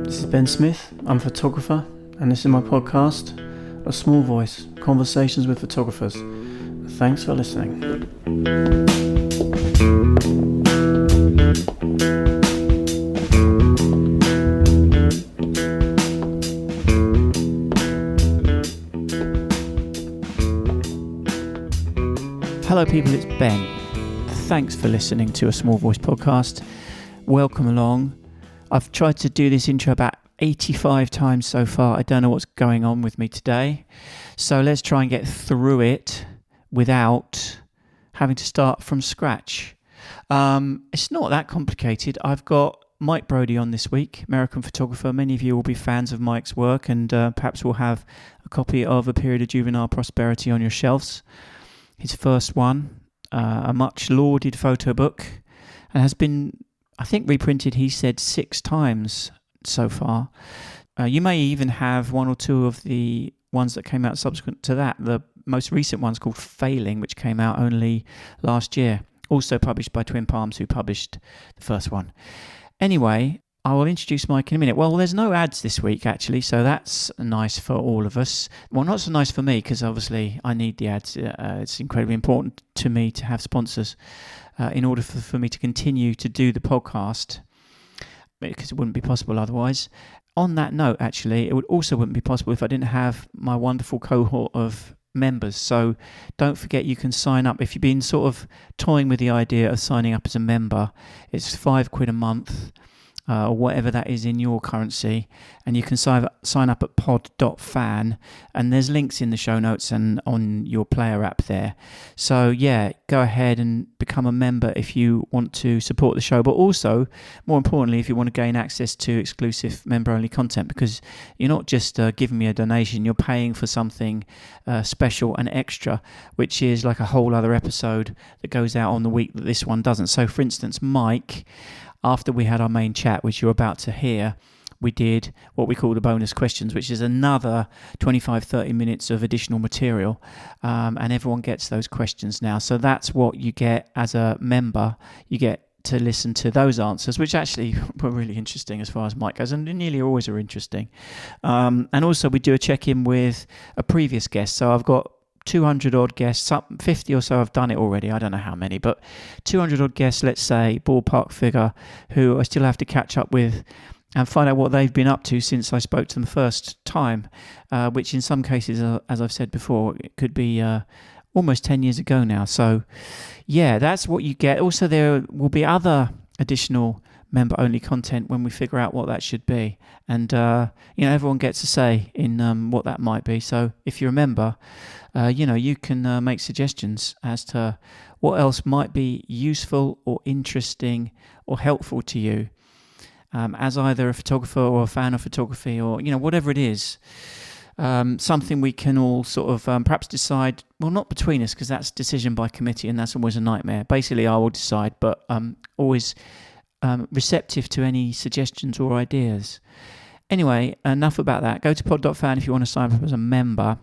This is Ben Smith, I'm a photographer, and this is my podcast, A Small Voice, Conversations with Photographers. Thanks for listening. Hello people, it's Ben. Thanks for listening to A Small Voice podcast. Welcome along. I've tried to do this intro about 85 times so far. I don't know what's going on with me today. So let's try and get through it without having to start from scratch. It's not that complicated. I've got Mike Brodie on this week, American photographer. Many of you will be fans of Mike's work and perhaps will have a copy of A Period of Juvenile Prosperity on your shelves. His first one, a much lauded photo book, and has been, I think, reprinted, he said, 6 times so far. You may even have one or two of the ones that came out subsequent to that. The most recent one's called Failing, which came out only last year. Also published by Twin Palms, who published the first one. Anyway, I will introduce Mike in a minute. Well, there's no ads this week, actually, so that's nice for all of us. Well, not so nice for me, because obviously I need the ads. It's incredibly important to me to have sponsors in order for me to continue to do the podcast, because it wouldn't be possible otherwise. On that note, actually, it wouldn't be possible if I didn't have my wonderful cohort of members. So don't forget, you can sign up if you've been sort of toying with the idea of signing up as a member. It's £5 a month. Or whatever that is in your currency, and you can sign up at pod.fan, and there's links in the show notes and on your player app there. So yeah, go ahead and become a member if you want to support the show, but also, more importantly, if you want to gain access to exclusive member-only content, because you're not just giving me a donation, you're paying for something special and extra, which is like a whole other episode that goes out on the week that this one doesn't. So for instance, Mike, after we had our main chat, which you're about to hear, we did what we call the bonus questions, which is another 25-30 minutes of additional material, and everyone gets those questions now. So that's what you get as a member. You get to listen to those answers, which actually were really interesting as far as Mike goes, and nearly always are interesting. And also we do a check-in with a previous guest. So I've got 200 odd guests, 50 or so I've done it already, I don't know how many, but 200 odd guests, let's say, ballpark figure, who I still have to catch up with and find out what they've been up to since I spoke to them the first time, which in some cases, as I've said before, it could be almost 10 years ago now. So yeah, that's what you get. Also, there will be other additional member-only content when we figure out what that should be, and everyone gets a say in what that might be. So if you're a member, you can make suggestions as to what else might be useful or interesting or helpful to you, as either a photographer or a fan of photography, or whatever it is. Something we can all sort of perhaps decide, well, not between us, because that's decision by committee, and that's always a nightmare. Basically, I will decide, but always receptive to any suggestions or ideas. Anyway, enough about that. Go to pod.fan if you want to sign up as a member.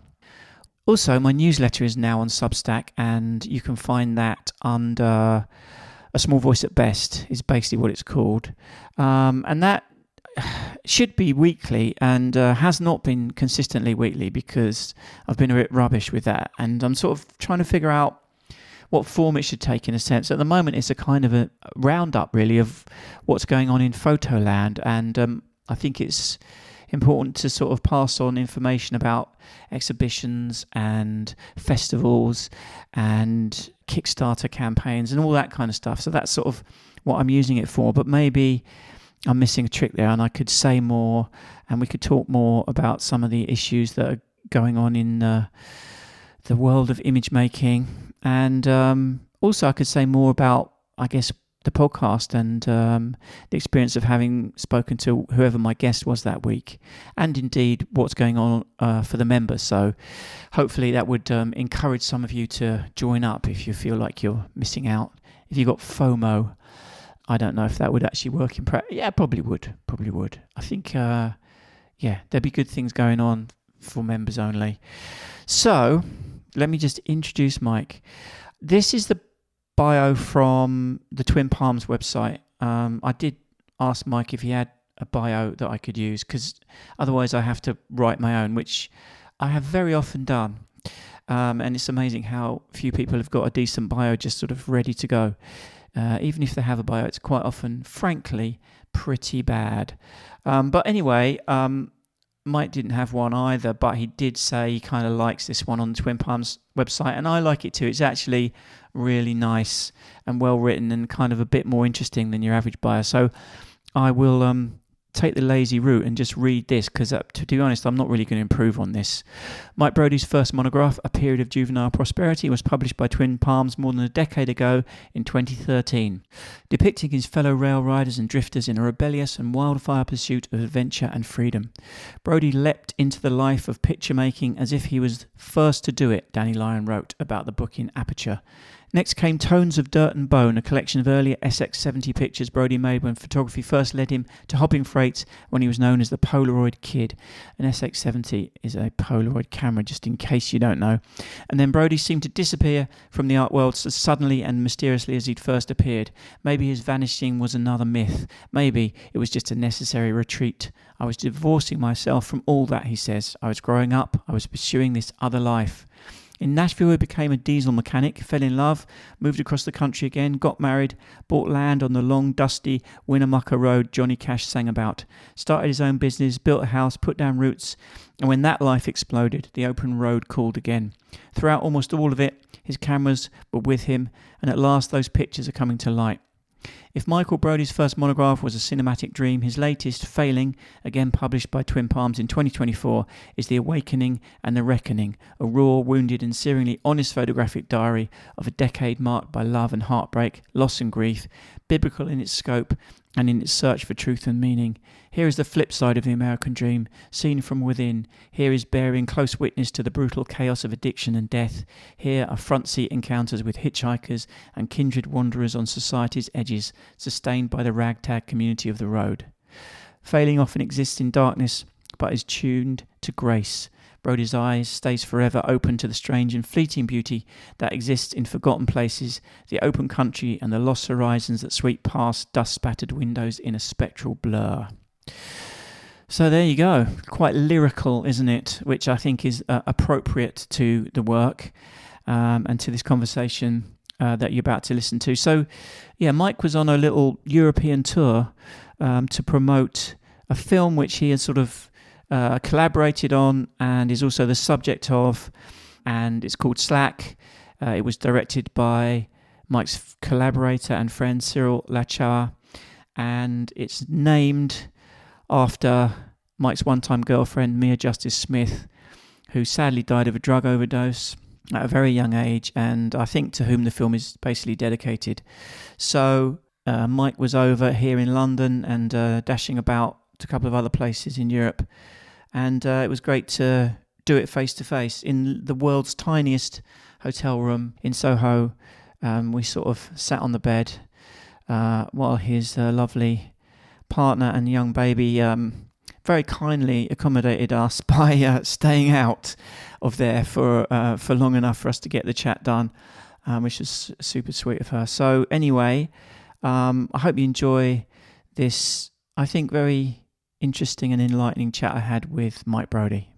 Also, my newsletter is now on Substack, and you can find that under A Small Voice at Best is basically what it's called. And that should be weekly, and has not been consistently weekly because I've been a bit rubbish with that. And I'm sort of trying to figure out what form it should take, in a sense. At the moment, it's a kind of a roundup, really, of what's going on in Photoland, and I think it's important to sort of pass on information about exhibitions and festivals and Kickstarter campaigns and all that kind of stuff. So that's sort of what I'm using it for, but maybe I'm missing a trick there, and I could say more, and we could talk more about some of the issues that are going on in the world of image making. And also I could say more about, I guess, the podcast and the experience of having spoken to whoever my guest was that week, and indeed what's going on for the members. So hopefully that would encourage some of you to join up if you feel like you're missing out. If you've got FOMO, I don't know if that would actually work in practice. Yeah, probably would. I think, there'd be good things going on for members only. So let me just introduce Mike. This is the bio from the Twin Palms website. I did ask Mike if he had a bio that I could use, because otherwise I have to write my own, which I have very often done. And it's amazing how few people have got a decent bio just sort of ready to go. Even if they have a bio, it's quite often, frankly, pretty bad. But anyway, Mike didn't have one either, but he did say he kind of likes this one on the Twin Palms website, and I like it too. It's actually really nice and well written and kind of a bit more interesting than your average bio. So I will take the lazy route and just read this, because to be honest, I'm not really going to improve on this. Mike Brodie's first monograph, A Period of Juvenile Prosperity, was published by Twin Palms more than a decade ago in 2013, depicting his fellow rail riders and drifters in a rebellious and wildfire pursuit of adventure and freedom. Brodie leapt into the life of picture making as if he was first to do it, Danny Lyon wrote about the book in Aperture. Next came Tones of Dirt and Bone, a collection of earlier SX70 pictures Brodie made when photography first led him to hopping freights when he was known as the Polaroid Kidd. An SX70 is a Polaroid camera, just in case you don't know. And then Brodie seemed to disappear from the art world as suddenly and mysteriously as he'd first appeared. Maybe his vanishing was another myth. Maybe it was just a necessary retreat. I was divorcing myself from all that, he says. I was growing up. I was pursuing this other life. In Nashville, he became a diesel mechanic, fell in love, moved across the country again, got married, bought land on the long, dusty Winnemucca Road Johnny Cash sang about, started his own business, built a house, put down roots, and when that life exploded, the open road called again. Throughout almost all of it, his cameras were with him, and at last those pictures are coming to light. If Michael Brodie's first monograph was a cinematic dream, his latest, Failing, again published by Twin Palms in 2024, is The Awakening and the Reckoning, a raw, wounded and searingly honest photographic diary of a decade marked by love and heartbreak, loss and grief, biblical in its scope and in its search for truth and meaning. Here is the flip side of the American dream, seen from within. Here is bearing close witness to the brutal chaos of addiction and death. Here are front seat encounters with hitchhikers and kindred wanderers on society's edges, sustained by the ragtag community of the road. Failing often exists in darkness, but is tuned to grace. Brodie's eyes stays forever open to the strange and fleeting beauty that exists in forgotten places, the open country and the lost horizons that sweep past dust-spattered windows in a spectral blur. So there you go. Quite lyrical, isn't it? Which I think is appropriate to the work and to this conversation that you're about to listen to. So, yeah, Mike was on a little European tour to promote a film which he had sort of collaborated on and is also the subject of, and it's called Slack. It was directed by Mike's collaborator and friend Cyril Lachauer, and it's named after Mike's one-time girlfriend Mia Justice Smith, who sadly died of a drug overdose at a very young age, and I think to whom the film is basically dedicated. So Mike was over here in London and dashing about to a couple of other places in Europe, and it was great to do it face to face in the world's tiniest hotel room in Soho. We sort of sat on the bed while his lovely partner and young baby very kindly accommodated us by staying out of there for long enough for us to get the chat done, which was super sweet of her. So anyway, I hope you enjoy this, I think, very interesting and enlightening chat I had with Mike Brodie.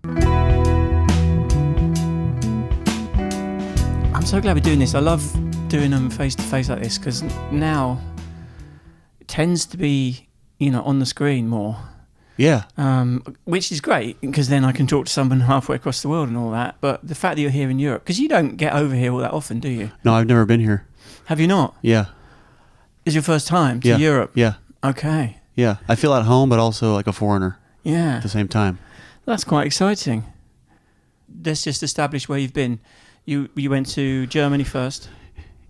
I'm so glad we're doing this. I love doing them face to face like this, because now it tends to be, on the screen more. Yeah. Which is great, because then I can talk to someone halfway across the world and all that. But the fact that you're here in Europe, because you don't get over here all that often, do you? No, I've never been here. Have you not? Yeah. Is your first time to Europe? Yeah. Okay. Yeah. I feel at home, but also like a foreigner. Yeah. At the same time. That's quite exciting. Let's just establish where you've been. You went to Germany first?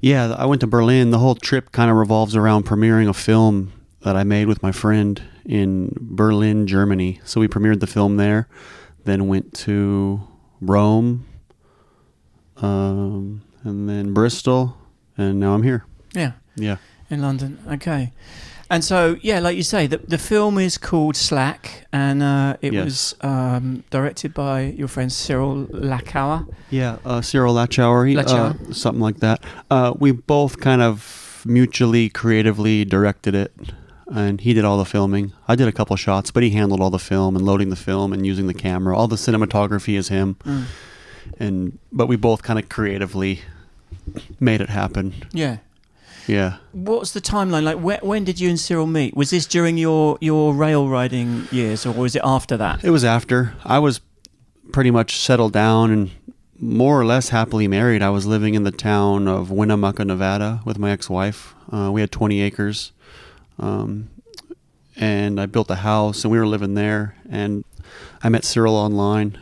Yeah, I went to Berlin. The whole trip kind of revolves around premiering a film that I made with my friend in Berlin, Germany. So we premiered the film there, then went to Rome, and then Bristol, and now I'm here. Yeah. Yeah. In London. Okay. And so, yeah, like you say, the film is called Slack, and it was directed by your friend Cyril Lachauer. Yeah, Cyril Lachauer, something like that. We both kind of mutually creatively directed it. and he did all the filming. I did a couple shots, but he handled all the film and loading the film and using the camera. All the cinematography is him. But we both kind of creatively made it happen. Yeah. Yeah. What's the timeline? Like, when did you and Cyril meet? Was this during your rail riding years, or was it after that? It was after. I was pretty much settled down and more or less happily married. I was living in the town of Winnemucca, Nevada with my ex-wife. We had 20 acres. And I built a house and we were living there, and I met Cyril online.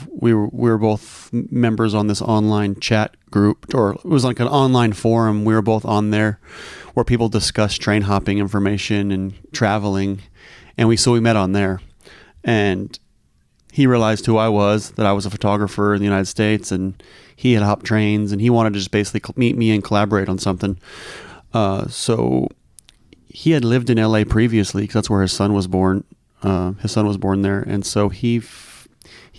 We were both members on this online chat group, or it was like an online forum. We were both on there where people discuss train hopping information and traveling. And we met on there, and he realized who I was, that I was a photographer in the United States, and he had hopped trains, and he wanted to just basically meet me and collaborate on something. So he had lived in LA previously because that's where his son was born. His son was born there. And so he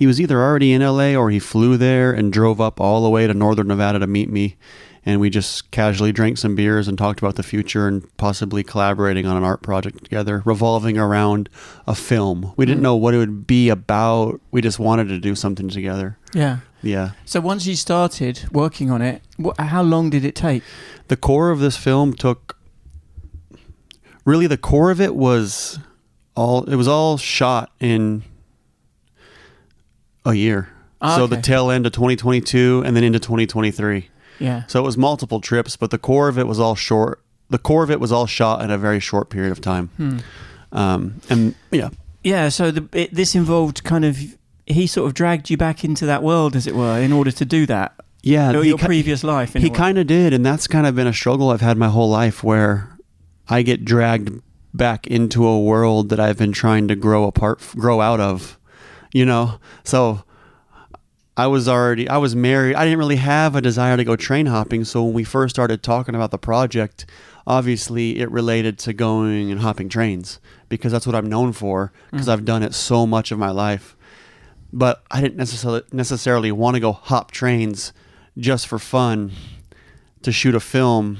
was either already in LA or he flew there and drove up all the way to northern Nevada to meet me. And we just casually drank some beers and talked about the future and possibly collaborating on an art project together, revolving around a film. We didn't know what it would be about. We just wanted to do something together. Yeah. Yeah. So once you started working on it, how long did it take? The core of this film the core of it was all shot in a year. So the tail end of 2022 and then into 2023. Yeah. So it was multiple trips, but the core of it was all short. The core of it was all shot in a very short period of time. And yeah. Yeah. So this involved he sort of dragged you back into that world, as it were, in order to do that. Yeah. Your previous life. He kind of did. And that's kind of been a struggle I've had my whole life, where I get dragged back into a world that I've been trying to grow out of, So I was married. I didn't really have a desire to go train hopping. So when we first started talking about the project, obviously it related to going and hopping trains, because that's what I'm known for, because I've done it so much of my life. But I didn't necessarily want to go hop trains just for fun to shoot a film.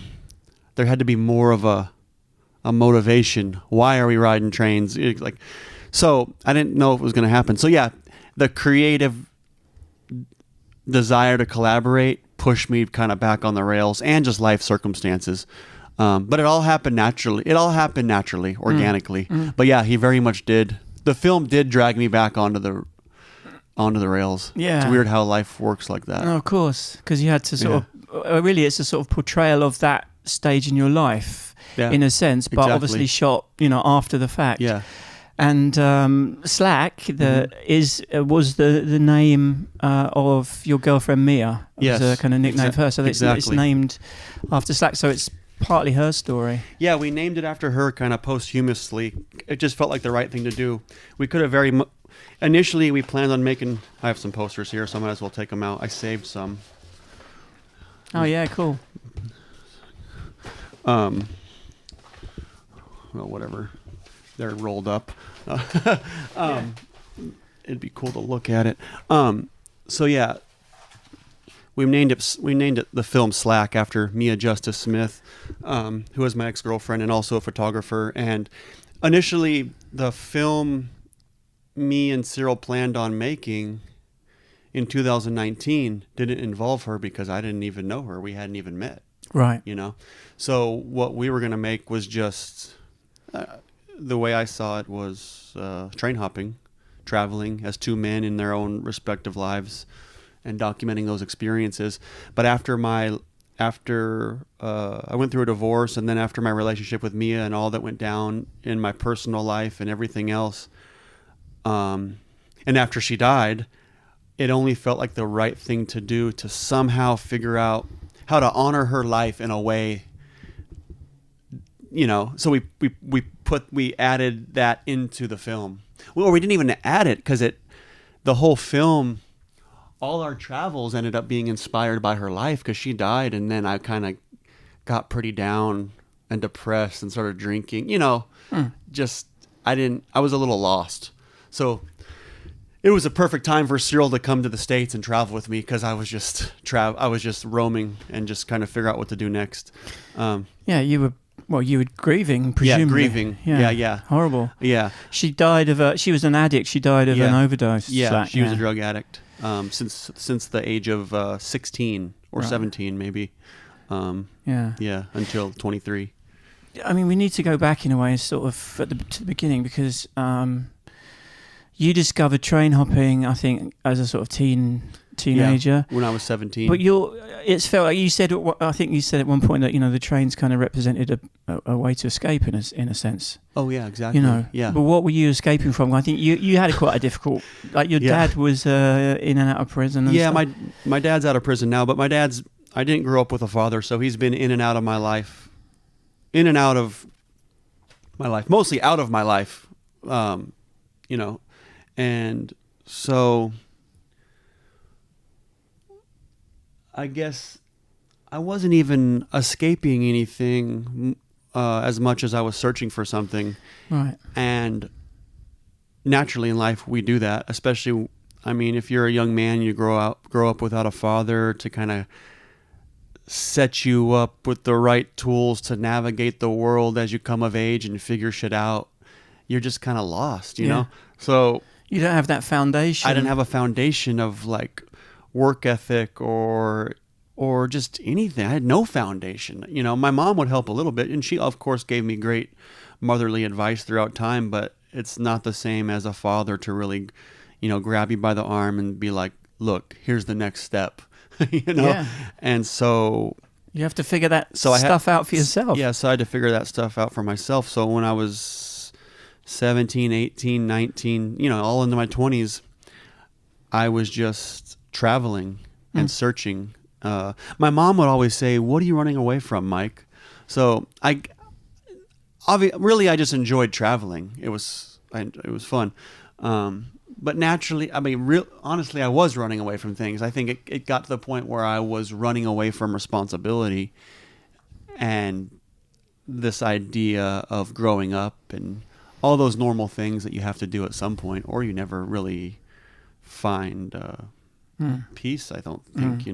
There had to be more of a motivation. Why are we riding trains? So I didn't know if it was going to happen. So yeah, the creative desire to collaborate pushed me kind of back on the rails, and just life circumstances. But it all happened naturally. Organically. But yeah, he very much did. The film did drag me back onto the rails. Yeah. It's weird how life works like that. No, of course, because you had to sort of, really, it's a sort of portrayal of that stage in your life. Yeah, in a sense, but obviously shot, after the fact. Yeah. And Slack was the name of your girlfriend Mia. It was a kind of nickname for her. So it's named after Slack. So it's partly her story. Yeah, we named it after her kind of posthumously. It just felt like the right thing to do. We could have initially we planned on making. I have some posters here, so I might as well take them out. I saved some. Oh yeah, cool. Well, whatever, they're rolled up. It'd be cool to look at it. So yeah, we named it the film Slack after Mia Justice Smith, who was my ex-girlfriend and also a photographer. And initially, the film me and Cyril planned on making in 2019 didn't involve her, because I didn't even know her. We hadn't even met. Right. So what we were going to make was just, the way I saw it was train hopping, traveling as two men in their own respective lives and documenting those experiences. But after I went through a divorce, and then after my relationship with Mia and all that went down in my personal life and everything else, and after she died, it only felt like the right thing to do to somehow figure out how to honor her life in a way, so we added that into the film. Well, we didn't even add it, because the whole film, all our travels ended up being inspired by her life, because she died, and then I kind of got pretty down and depressed and started drinking, I was a little lost. So it was a perfect time for Cyril to come to the States and travel with me, because I was just roaming and just kind of figure out what to do next. Yeah, you were Well, you were grieving, presumably. Yeah, grieving. Yeah. Horrible. Yeah. She died of she was an addict. She died of an overdose. Yeah, she was a drug addict since the age of 16 or 17, maybe. Yeah, until 23. I mean, we need to go back in a way, sort of to the beginning, because you discovered train hopping, I think, as a sort of teenager. Yeah, when I was 17. But it's felt like you said. I think you said at one point that the trains kind of represented a way to escape in a sense. Oh yeah, exactly. Yeah. But what were you escaping from? I think you had quite a difficult. Like your dad was in and out of prison. And stuff. my dad's out of prison now, but I didn't grow up with a father, so he's been in and out of my life. In and out of my life, mostly out of my life, and so I guess I wasn't even escaping anything as much as I was searching for something. Right. And naturally in life we do that, especially, I mean, if you're a young man, you grow up without a father to kind of set you up with the right tools to navigate the world as you come of age and figure shit out. You're just kind of lost, you know? So you don't have that foundation. I didn't have a foundation of like work ethic or just anything. I had no foundation. My mom would help a little bit, and she of course gave me great motherly advice throughout time, but it's not the same as a father to really, grab you by the arm and be like, look, here's the next step. Yeah. And so you have to figure that stuff out for yourself. Yeah, so I had to figure that stuff out for myself. So when I was 17, 18, 19, all into my 20s, I was just traveling and searching. My mom would always say, "What are you running away from, Mike?" So I just enjoyed traveling. It was fun. But naturally, I mean, honestly, I was running away from things. I think it got to the point where I was running away from responsibility and this idea of growing up and all those normal things that you have to do at some point, or you never really find peace, I don't think,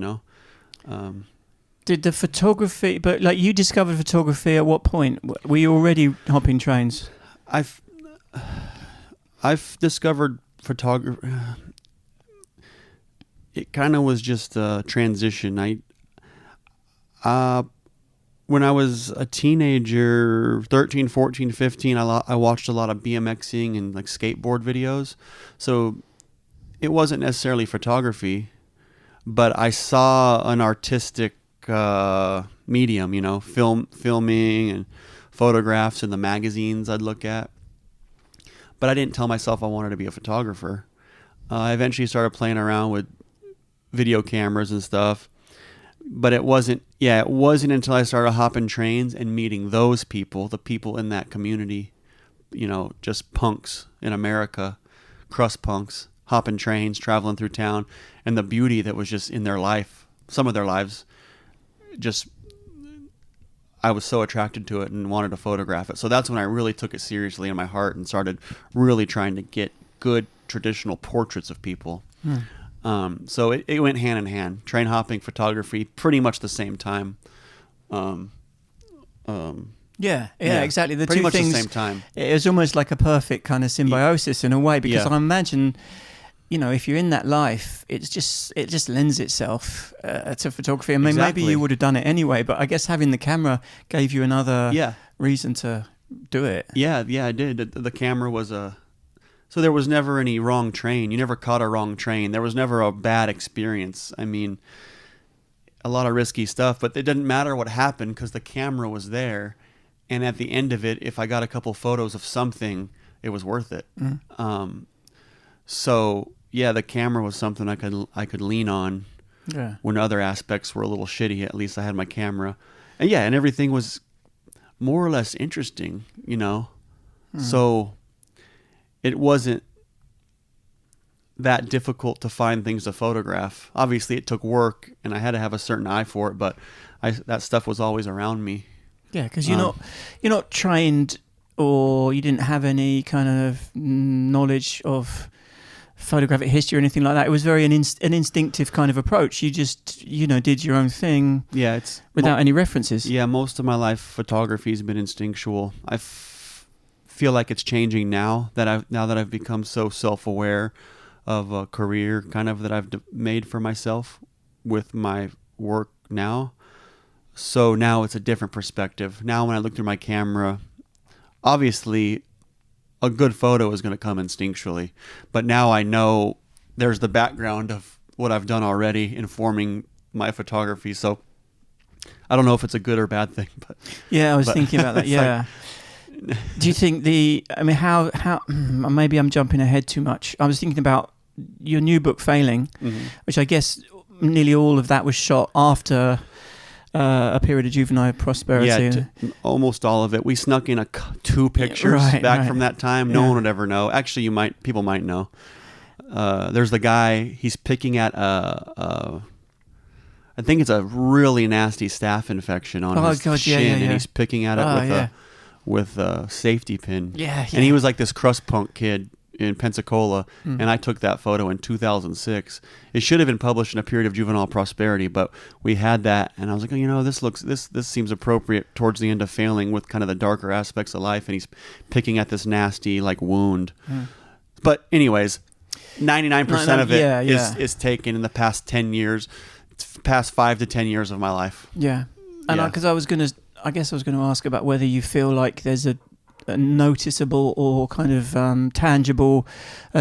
Did the photography, but like you discovered photography at what point? Were you already hopping trains? I've discovered photography. It kind of was just a transition. When I was a teenager, 13, 14, 15, I watched a lot of BMXing and like skateboard videos. So it wasn't necessarily photography, but I saw an artistic medium, filming and photographs in the magazines I'd look at. But I didn't tell myself I wanted to be a photographer. I eventually started playing around with video cameras and stuff. But it wasn't until I started hopping trains and meeting those people, the people in that community, just punks in America, crust punks, hopping trains, traveling through town, and the beauty that was just in their life, some of their lives, I was so attracted to it and wanted to photograph it. So that's when I really took it seriously in my heart and started really trying to get good traditional portraits of people. So it went hand in hand. Train hopping, photography, pretty much the same time. Yeah, exactly. The pretty two much things, the same time. It was almost like a perfect kind of symbiosis in a way, because I imagine, if you're in that life, it just lends itself to photography. I mean, maybe you would have done it anyway, but I guess having the camera gave you another reason to do it. Yeah, I did. The camera was so there was never any wrong train. You never caught a wrong train. There was never a bad experience. I mean, a lot of risky stuff, but it didn't matter what happened because the camera was there. And at the end of it, if I got a couple photos of something, it was worth it. So yeah, the camera was something I could lean on when other aspects were a little shitty. At least I had my camera, and everything was more or less interesting, So it wasn't that difficult to find things to photograph. Obviously, it took work, and I had to have a certain eye for it, but that stuff was always around me. Yeah, because you're not trained, or you didn't have any kind of knowledge of photographic history or anything like that. It was very an instinctive kind of approach. You just, did your own thing. Yeah, it's without any references. Yeah, most of my life, photography has been instinctual. I feel like it's changing now that I've become so self-aware of a career kind of that I've made for myself with my work now. So now it's a different perspective. Now when I look through my camera, obviously a good photo is going to come instinctually, but now I know there's the background of what I've done already informing my photography. So I don't know if it's a good or bad thing, but yeah, I was thinking about that. Yeah. Do you think how maybe I'm jumping ahead too much. I was thinking about your new book, Failing, mm-hmm. which I guess nearly all of that was shot after A Period of Juvenile Prosperity. Yeah, almost all of it. We snuck in 2 pictures from that time. No one would ever know. Actually, people might know. There's the guy, he's picking at I think it's a really nasty staph infection on his shin, and he's picking at it with a safety pin. Yeah. And he was like this crust punk kid in Pensacola, and I took that photo in 2006. It should have been published in A Period of Juvenile Prosperity, but we had that, and I was like, this seems appropriate towards the end of Failing with kind of the darker aspects of life, and he's picking at this nasty like wound. But anyways, 99% of it is taken in the past 10 years, past 5 to 10 years of my life. Yeah, and because I guess I was going to ask about whether you feel like there's a noticeable or kind of tangible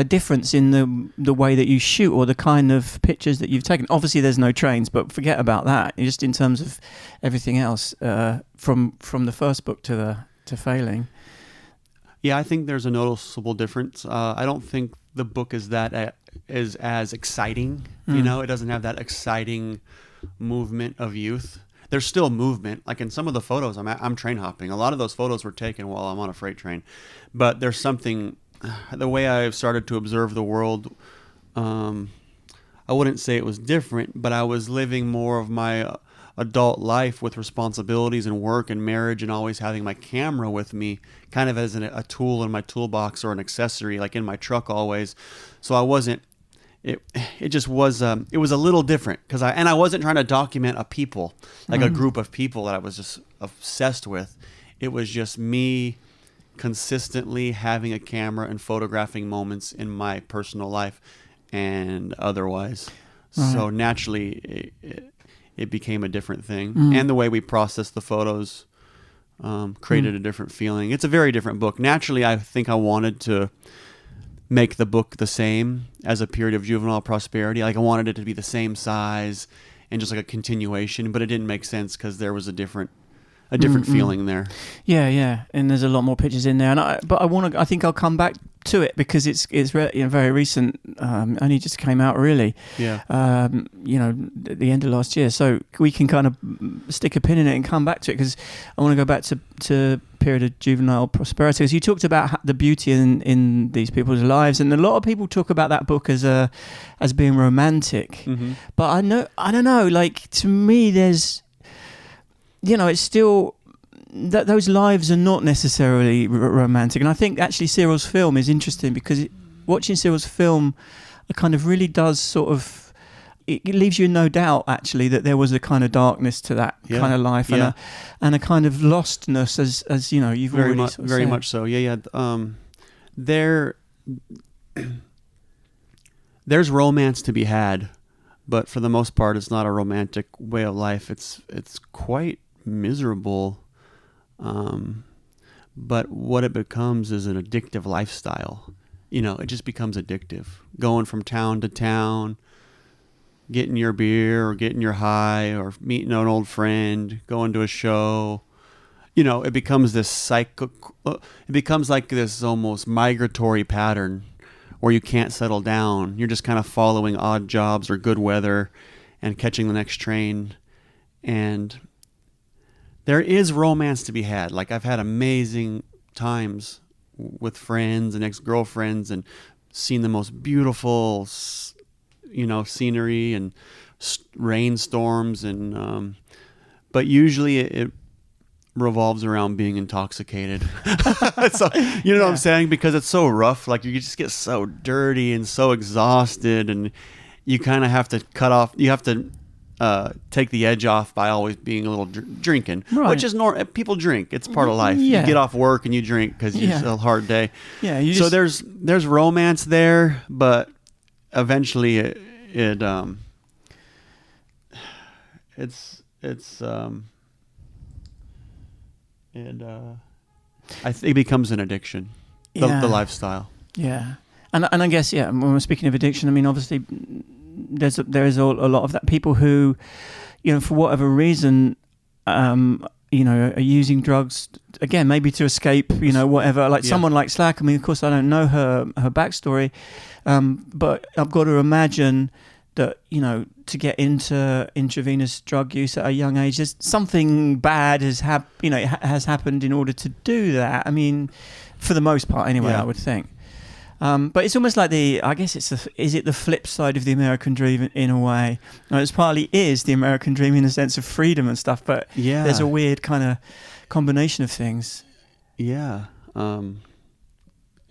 difference in the way that you shoot or the kind of pictures that you've taken. Obviously there's no trains, but forget about that. Just in terms of everything else from the first book to Failing. Yeah, I think there's a noticeable difference. I don't think the book is as exciting. It doesn't have that exciting movement of youth. There's still movement. Like in some of the photos, I'm train hopping. A lot of those photos were taken while I'm on a freight train. But there's something, the way I've started to observe the world, I wouldn't say it was different, but I was living more of my adult life with responsibilities and work and marriage and always having my camera with me kind of as a tool in my toolbox or an accessory, like in my truck always. So I wasn't, it just was, it was a little different because I wasn't trying to document a people, like a group of people that I was just obsessed with. It was just me consistently having a camera and photographing moments in my personal life and otherwise. Right. So naturally it became a different thing. And the way we processed the photos created a different feeling. It's a very different book. Naturally, I think I wanted to make the book the same as A Period of Juvenile Prosperity. Like I wanted it to be the same size and just like a continuation, but it didn't make sense because there was a different feeling there. Yeah, and there's a lot more pictures in there. And I think I'll come back to it because it's very recent. Only just came out really. Yeah. At the end of last year, so we can kind of stick a pin in it and come back to it because I want to go back to Period of Juvenile Prosperity. Because you talked about the beauty in these people's lives, and a lot of people talk about that book as being romantic. But I don't know. Like to me, there's. It's still that those lives are not necessarily romantic, and I think actually Cyril's film is interesting because watching Cyril's film, it kind of really does sort of it leaves you in no doubt actually that there was a kind of darkness to that kind of life and a kind of lostness as you've very already much sort of very said. much so. There's romance to be had, but for the most part, it's not a romantic way of life. It's quite miserable, but what it becomes is an addictive lifestyle. It just becomes addictive. Going from town to town, getting your beer or getting your high or meeting an old friend, going to a show. It becomes this it becomes like this almost migratory pattern where you can't settle down. You're just kind of following odd jobs or good weather and catching the next train. And there is romance to be had. Like I've had amazing times with friends and ex-girlfriends and seen the most beautiful, scenery and rainstorms. And but usually revolves around being intoxicated. So, you know what I'm saying? Because it's so rough. Like, you just get so dirty and so exhausted, and you kind of have to cut off. You have to take the edge off by always being a little drinking, Right. which is normal. People drink. It's part of life. Yeah. You get off work and you drink because it's a hard day. Yeah. So there's romance there, but eventually it I think it becomes an addiction. The lifestyle. Yeah. And I guess, when we're speaking of addiction, I mean, obviously there is a lot of that. People who, for whatever reason, are using drugs, again, maybe to escape, whatever. Like someone like Slack, I mean, of course, I don't know her backstory, but I've got to imagine that, to get into intravenous drug use at a young age, there's something bad has happened in order to do that. I mean, for the most part, anyway, I would think. But it's almost like is it the flip side of the American dream in a way? Now, it partly is the American dream in a sense of freedom and stuff, but there's a weird kind of combination of things. Yeah.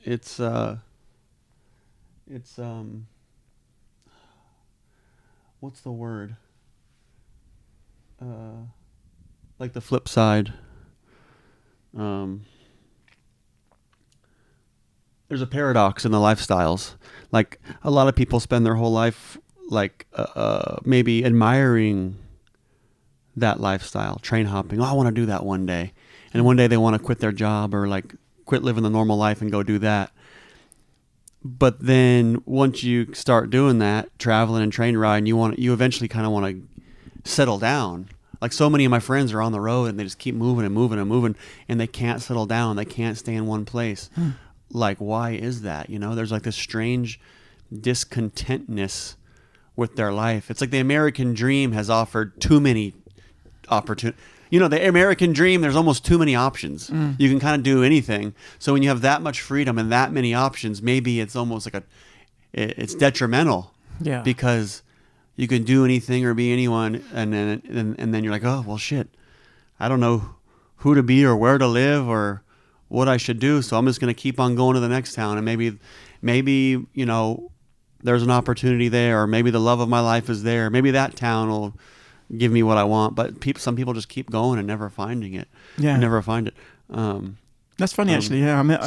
It's what's the word? Like the flip side. There's a paradox in the lifestyles. Like, a lot of people spend their whole life maybe admiring that lifestyle, train hopping. Oh, I want to do that one day. And one day they want to quit their job or like quit living the normal life and go do that. But then once you start doing that, traveling and train riding, you eventually kind of want to settle down. Like, so many of my friends are on the road and they just keep moving and moving and moving, and they can't settle down. They can't stay in one place. Like, why is that? There's like this strange discontentness with their life. It's like the American dream has offered too many opportunities. The American dream, there's almost too many options. You can kind of do anything. So when you have that much freedom and that many options, maybe it's almost like it's detrimental. Yeah. Because you can do anything or be anyone, and then you're like, oh, well, shit, I don't know who to be or where to live or what I should do, so I'm just going to keep on going to the next town, and maybe there's an opportunity there, or maybe the love of my life is there. Maybe that town will give me what I want. But some people just keep going and never finding it. Yeah, never find it. That's funny, actually. Yeah, I mean,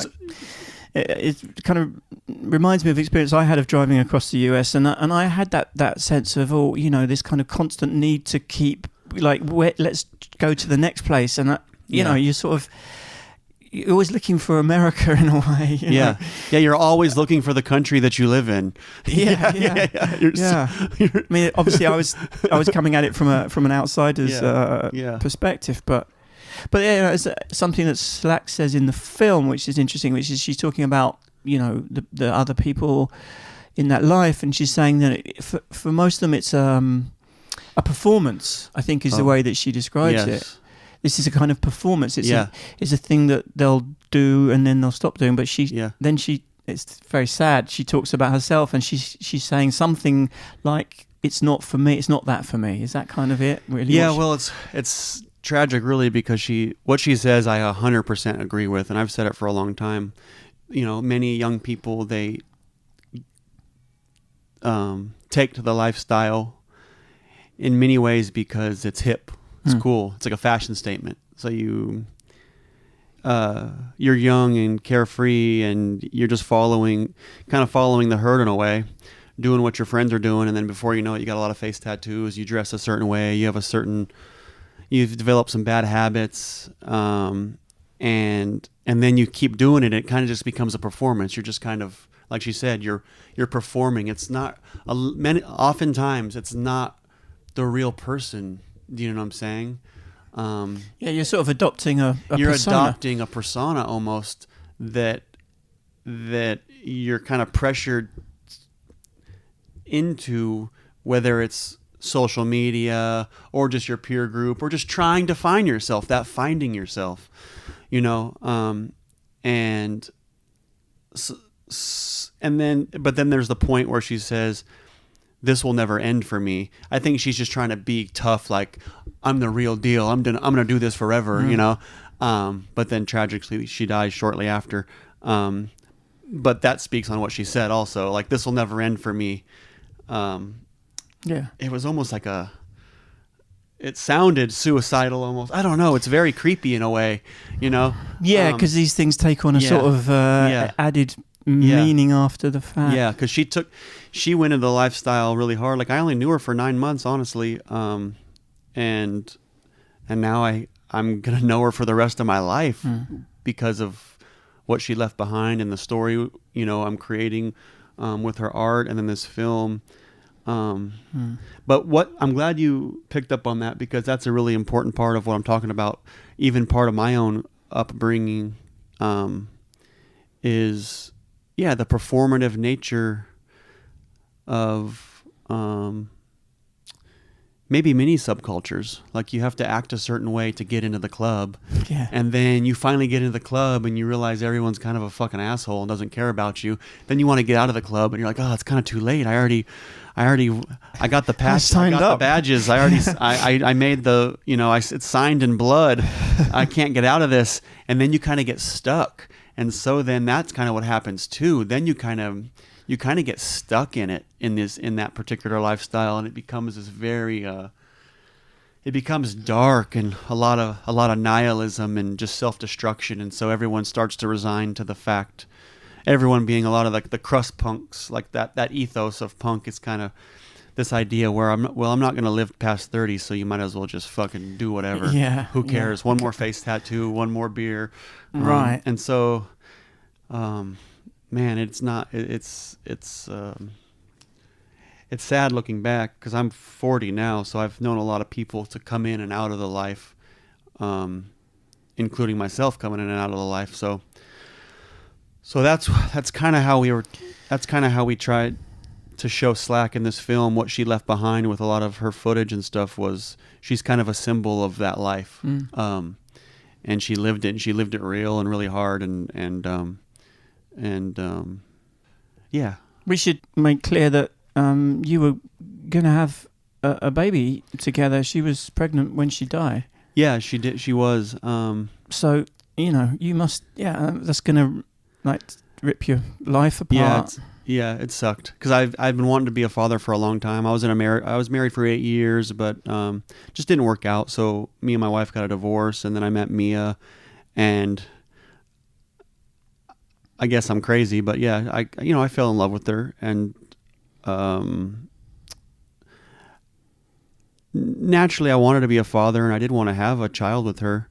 it kind of reminds me of experience I had of driving across the US, and I had that sense of this kind of constant need to keep let's go to the next place, and you sort of. You're always looking for America in a way. Yeah. You're always looking for the country that you live in. Yeah. I mean, obviously, I was coming at it from an outsider's perspective, but it's something that Slack says in the film, which is interesting. Which is she's talking about the other people in that life, and she's saying that for most of them it's a performance. I think is the way that she describes it. This is a kind of performance. It's a thing that they'll do and then they'll stop doing. But it's very sad. She talks about herself and she's saying something like, "It's not for me. It's not that for me." Is that kind of it? Really? Yeah. Well, it's tragic, really, because what she says, I 100% agree with, and I've said it for a long time. Many young people, they take to the lifestyle in many ways because it's hip. It's cool. It's like a fashion statement. So you're young and carefree, and you're just following the herd in a way, doing what your friends are doing, and then before you know it, you got a lot of face tattoos. You dress a certain way. You've developed some bad habits, and then you keep doing it. It kind of just becomes a performance. You're just kind of, like she said, you're performing. It's not oftentimes it's not the real person. Do you know what I'm saying? You're sort of adopting a you're persona. Adopting a persona almost that you're kind of pressured into, whether it's social media or just your peer group or just trying to find yourself, that finding yourself, and then there's the point where she says, this will never end for me. I think she's just trying to be tough, like, I'm the real deal. I'm gonna do this forever, you know. But then tragically, she dies shortly after. But that speaks on what she said also. Like, this will never end for me. It was almost like it sounded suicidal almost. I don't know. It's very creepy in a way, you know? Yeah, because these things take on a sort of added meaning after the fact. Yeah, because she went into the lifestyle really hard. Like, I only knew her for 9 months, honestly. And now I'm going to know her for the rest of my life because of what she left behind and the story, you know, I'm creating with her art and then this film. But what I'm glad you picked up on that, because that's a really important part of what I'm talking about. Even part of my own upbringing is, the performative nature of maybe many subcultures. Like, you have to act a certain way to get into the club. Yeah. And then you finally get into the club and you realize everyone's kind of a fucking asshole and doesn't care about you. Then you want to get out of the club and you're like, oh, it's kind of too late. I got the pass. I got the badges. I made the, you know, it's signed in blood. I can't get out of this. And then you kind of get stuck. And so then that's kind of what happens too. Then you kind of get stuck in it, in that particular lifestyle, and it becomes this very it becomes dark and a lot of nihilism and just self-destruction. And so everyone starts to resign to the fact, everyone being a lot of like the crust punks, like that ethos of punk is kind of this idea where I'm not going to live past 30, so you might as well just fucking do whatever. Yeah. Who cares? One more face tattoo, one more beer. Right. And so man, it's sad looking back, because I'm 40 now, so I've known a lot of people to come in and out of the life, including myself coming in and out of the life. So that's kind of how we tried to show Slack in this film. What she left behind with a lot of her footage and stuff was, she's kind of a symbol of that life. And she lived it, and she lived it real and really hard, and yeah. We should make clear that you were going to have a baby together. She was pregnant when she died. Yeah, she did. She was. So, you know, you must, that's going to like rip your life apart. It sucked, because I've been wanting to be a father for a long time. I was married for 8 years, but just didn't work out. So me and my wife got a divorce, and then I met Mia, and I guess I'm crazy, but yeah, I fell in love with her, and naturally I wanted to be a father, and I did want to have a child with her.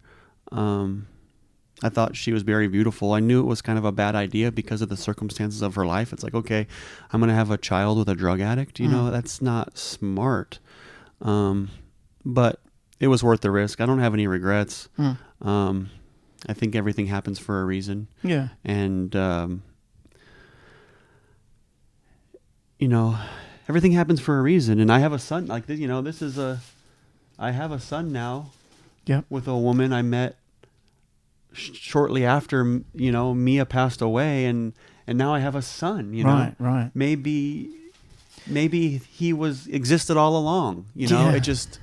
I thought she was very beautiful. I knew it was kind of a bad idea because of the circumstances of her life. It's like, okay, I'm going to have a child with a drug addict. You know, that's not smart. But it was worth the risk. I don't have any regrets. I think everything happens for a reason. Yeah. And, everything happens for a reason. And I have a son. Like, I have a son now. Yep. With a woman I met shortly after, Mia passed away, and now I have a son, Right. Maybe he existed all along, it just,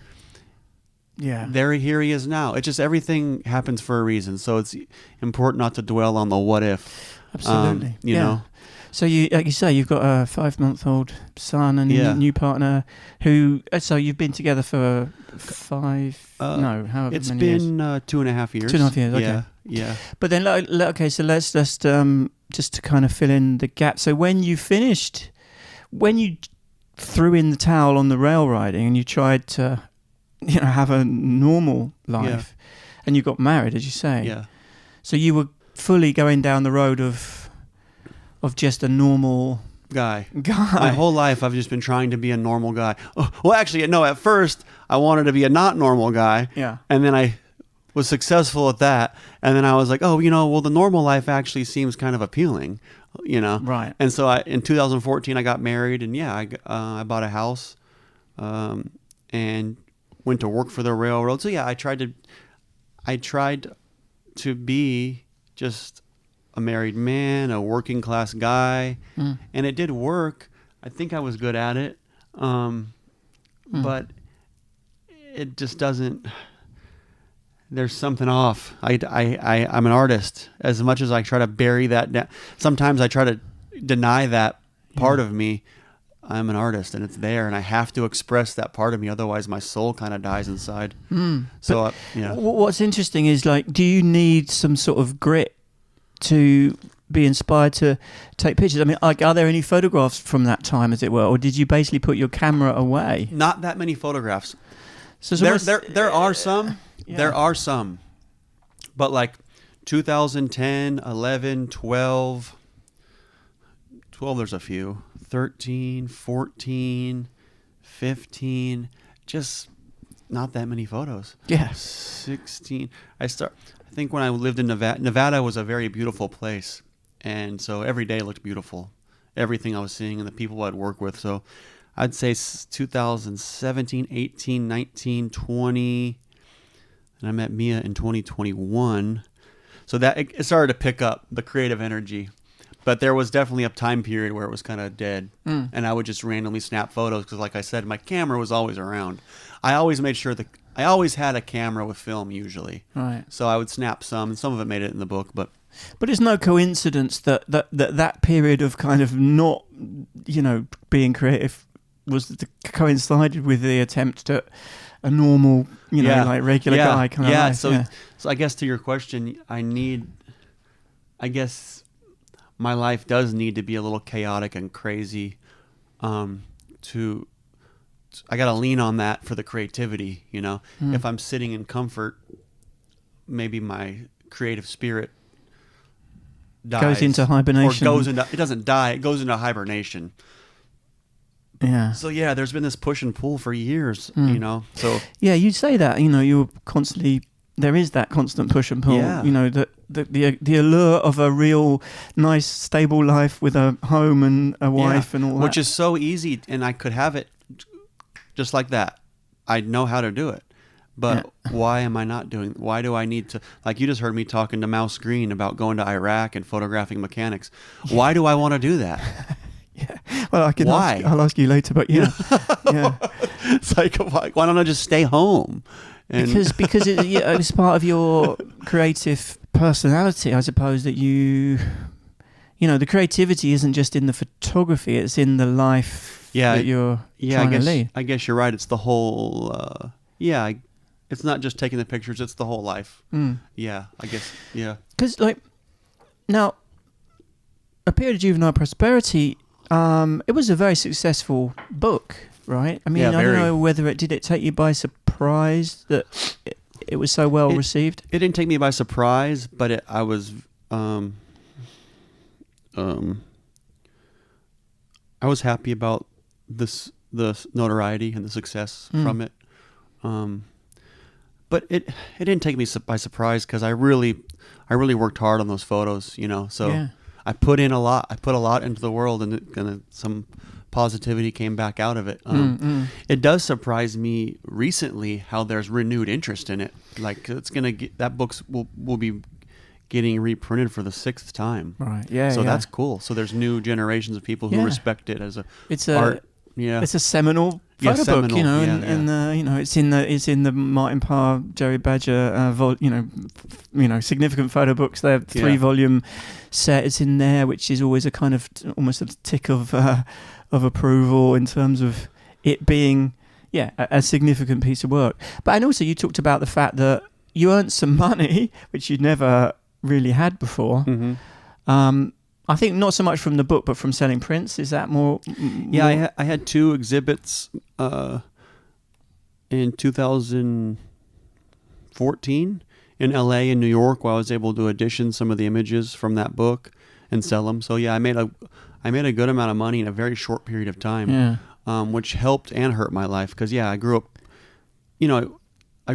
here he is now. It just, everything happens for a reason. So it's important not to dwell on the what if. Absolutely. You know. So you, like you say, you've got a 5-month-old son and a new partner who. So you've been together for however it's many years. It's been 2.5 years. 2.5 years. Okay. Yeah. But then, okay, so let's just to kind of fill in the gap. So when you threw in the towel on the rail riding and you tried to, have a normal life, and you got married, as you say. Yeah. So you were fully going down the road of just a normal guy. My whole life, I've just been trying to be a normal guy. Oh, well, actually, no. At first, I wanted to be a not normal guy. Yeah. And then I was successful at that, and then I was like, the normal life actually seems kind of appealing, Right. And so in 2014, I got married, and I bought a house, and went to work for the railroad. So I tried to be just a married man, a working class guy, and it did work. I think I was good at it. But it just doesn't. There's something off. I'm an artist. As much as I try to bury that down, sometimes I try to deny that part of me. I'm an artist, and it's there, and I have to express that part of me. Otherwise, my soul kind of dies inside. So, what's interesting is, like, do you need some sort of grit to be inspired to take pictures? I mean, like, are there any photographs from that time, as it were, or did you basically put your camera away? Not that many photographs. So there are some. Yeah. There are some, but like 2010, 11, 12, there's a few. 13, 14, 15, just not that many photos. Yeah. 16. I think when I lived in Nevada was a very beautiful place. And so every day looked beautiful. Everything I was seeing and the people I'd work with. So I'd say 2017, 18, 19, 20. And I met Mia in 2021. So that it started to pick up the creative energy. But there was definitely a time period where it was kind of dead. And I would just randomly snap photos because, like I said, my camera was always around. I always made sure that I always had a camera with film usually. Right. So I would snap some, and some of it made it in the book. But it's no coincidence that period of kind of not, being creative coincided with the attempt at a normal, like regular guy kind of life. So I guess to your question, I guess my life does need to be a little chaotic and crazy. I got to lean on that for the creativity, If I'm sitting in comfort, maybe my creative spirit dies. Goes into hibernation. It doesn't die, it goes into hibernation. Yeah. So there's been this push and pull for years, So you say that, you're constantly, there is that constant push and pull. Yeah. The allure of a real nice stable life with a home and a wife and all that, which is so easy, and I could have it just like that. I know how to do it, but why am I not doing? Why do I need to? Like, you just heard me talking to Mouse Green about going to Iraq and photographing mechanics. Why do I want to do that? Yeah. Well, Why? I'll ask you later, but yeah. It's like, why don't I just stay home? And because it's part of your creative personality, I suppose, that the creativity isn't just in the photography, it's in the life that you're trying to lead. I guess you're right. It's the whole, it's not just taking the pictures, it's the whole life. Yeah, I guess, yeah. Because, now, A Period of Juvenile Prosperity, it was a very successful book, right? I mean, I don't know whether did it take you by surprise that it was so well received? It didn't take me by surprise, but I was happy about the notoriety and the success from it. But it didn't take me by surprise because I really worked hard on those photos, So I put a lot into the world, and some positivity came back out of it. It does surprise me recently how there's renewed interest in it. Like, that book will be getting reprinted for the 6th time. Right. Yeah. So that's cool. So there's new generations of people who respect it as art. Yeah. It's a seminal photo book, it's in the Martin Parr, Jerry Badger, significant photo books. They have 3-volume set. It's in there, which is always a kind of almost a tick of approval in terms of it being a significant piece of work. And also you talked about the fact that you earned some money, which you'd never really had before. I think not so much from the book, but from selling prints. Is that more? Yeah, I had 2 exhibits in 2014 in LA and New York, where I was able to edition some of the images from that book and sell them. So I made a good amount of money in a very short period of time, which helped and hurt my life because I grew up, I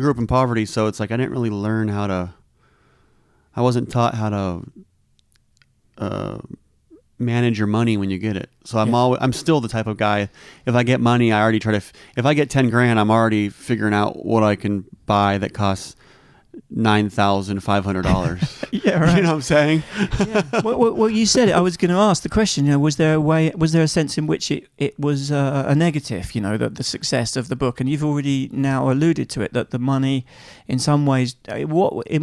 grew up in poverty, so it's like I didn't really learn I wasn't taught how to manage your money when you get it. So I'm still the type of guy, if I get money, I already try to, if I get 10 grand, I'm already figuring out what I can buy that costs $9,500. Yeah, right. You know what I'm saying? Yeah. Well, you said it. I was going to ask the question. Was there a sense in which it was a negative? The success of the book, and you've already now alluded to it, that the money, in some ways, in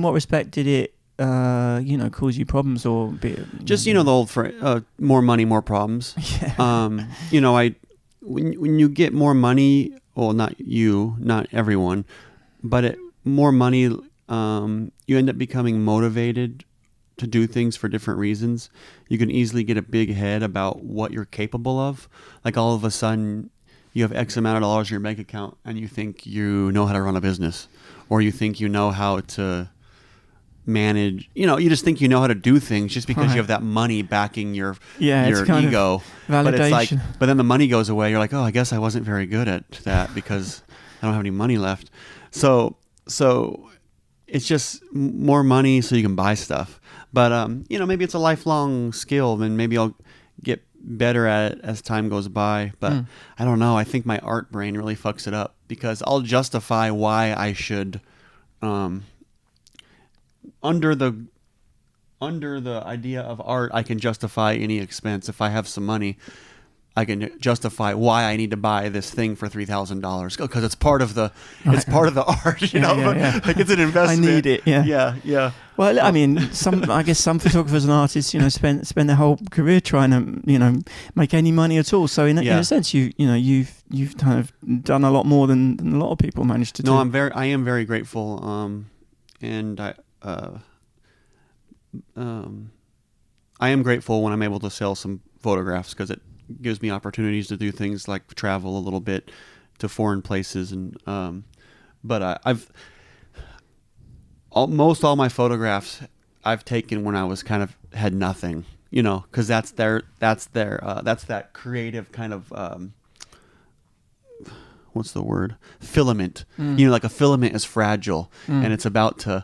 what respect did it, cause you problems, or be it, just the old more money, more problems. Yeah. When you get more money, well, not everyone, but more money, you end up becoming motivated to do things for different reasons. You can easily get a big head about what you're capable of. Like all of a sudden, you have X amount of dollars in your bank account, and you think you know how to run a business, or you think you know how to manage. You just think you know how to do things just because you have that money backing your ego. Validation. But then the money goes away. You're like, oh, I guess I wasn't very good at that because I don't have any money left. So it's just more money so you can buy stuff. But maybe it's a lifelong skill, and maybe I'll get better at it as time goes by. But I don't know. I think my art brain really fucks it up, because I'll justify why I should. Under the idea of art, I can justify any expense. If I have some money, I can justify why I need to buy this thing for $3,000, because it's part of the part of the art. Yeah. Like it's an investment. I need it. Yeah. Well, I mean, I guess some photographers and artists, spend their whole career trying to, make any money at all. So in a sense, you've kind of done a lot more than a lot of people manage to do. No, I am very grateful. And I am grateful when I'm able to sell some photographs, because it gives me opportunities to do things like travel a little bit to foreign places. And but I've almost all my photographs I've taken when I was had nothing, because that's that creative kind of what's the word? Filament. Like a filament is fragile, and it's about to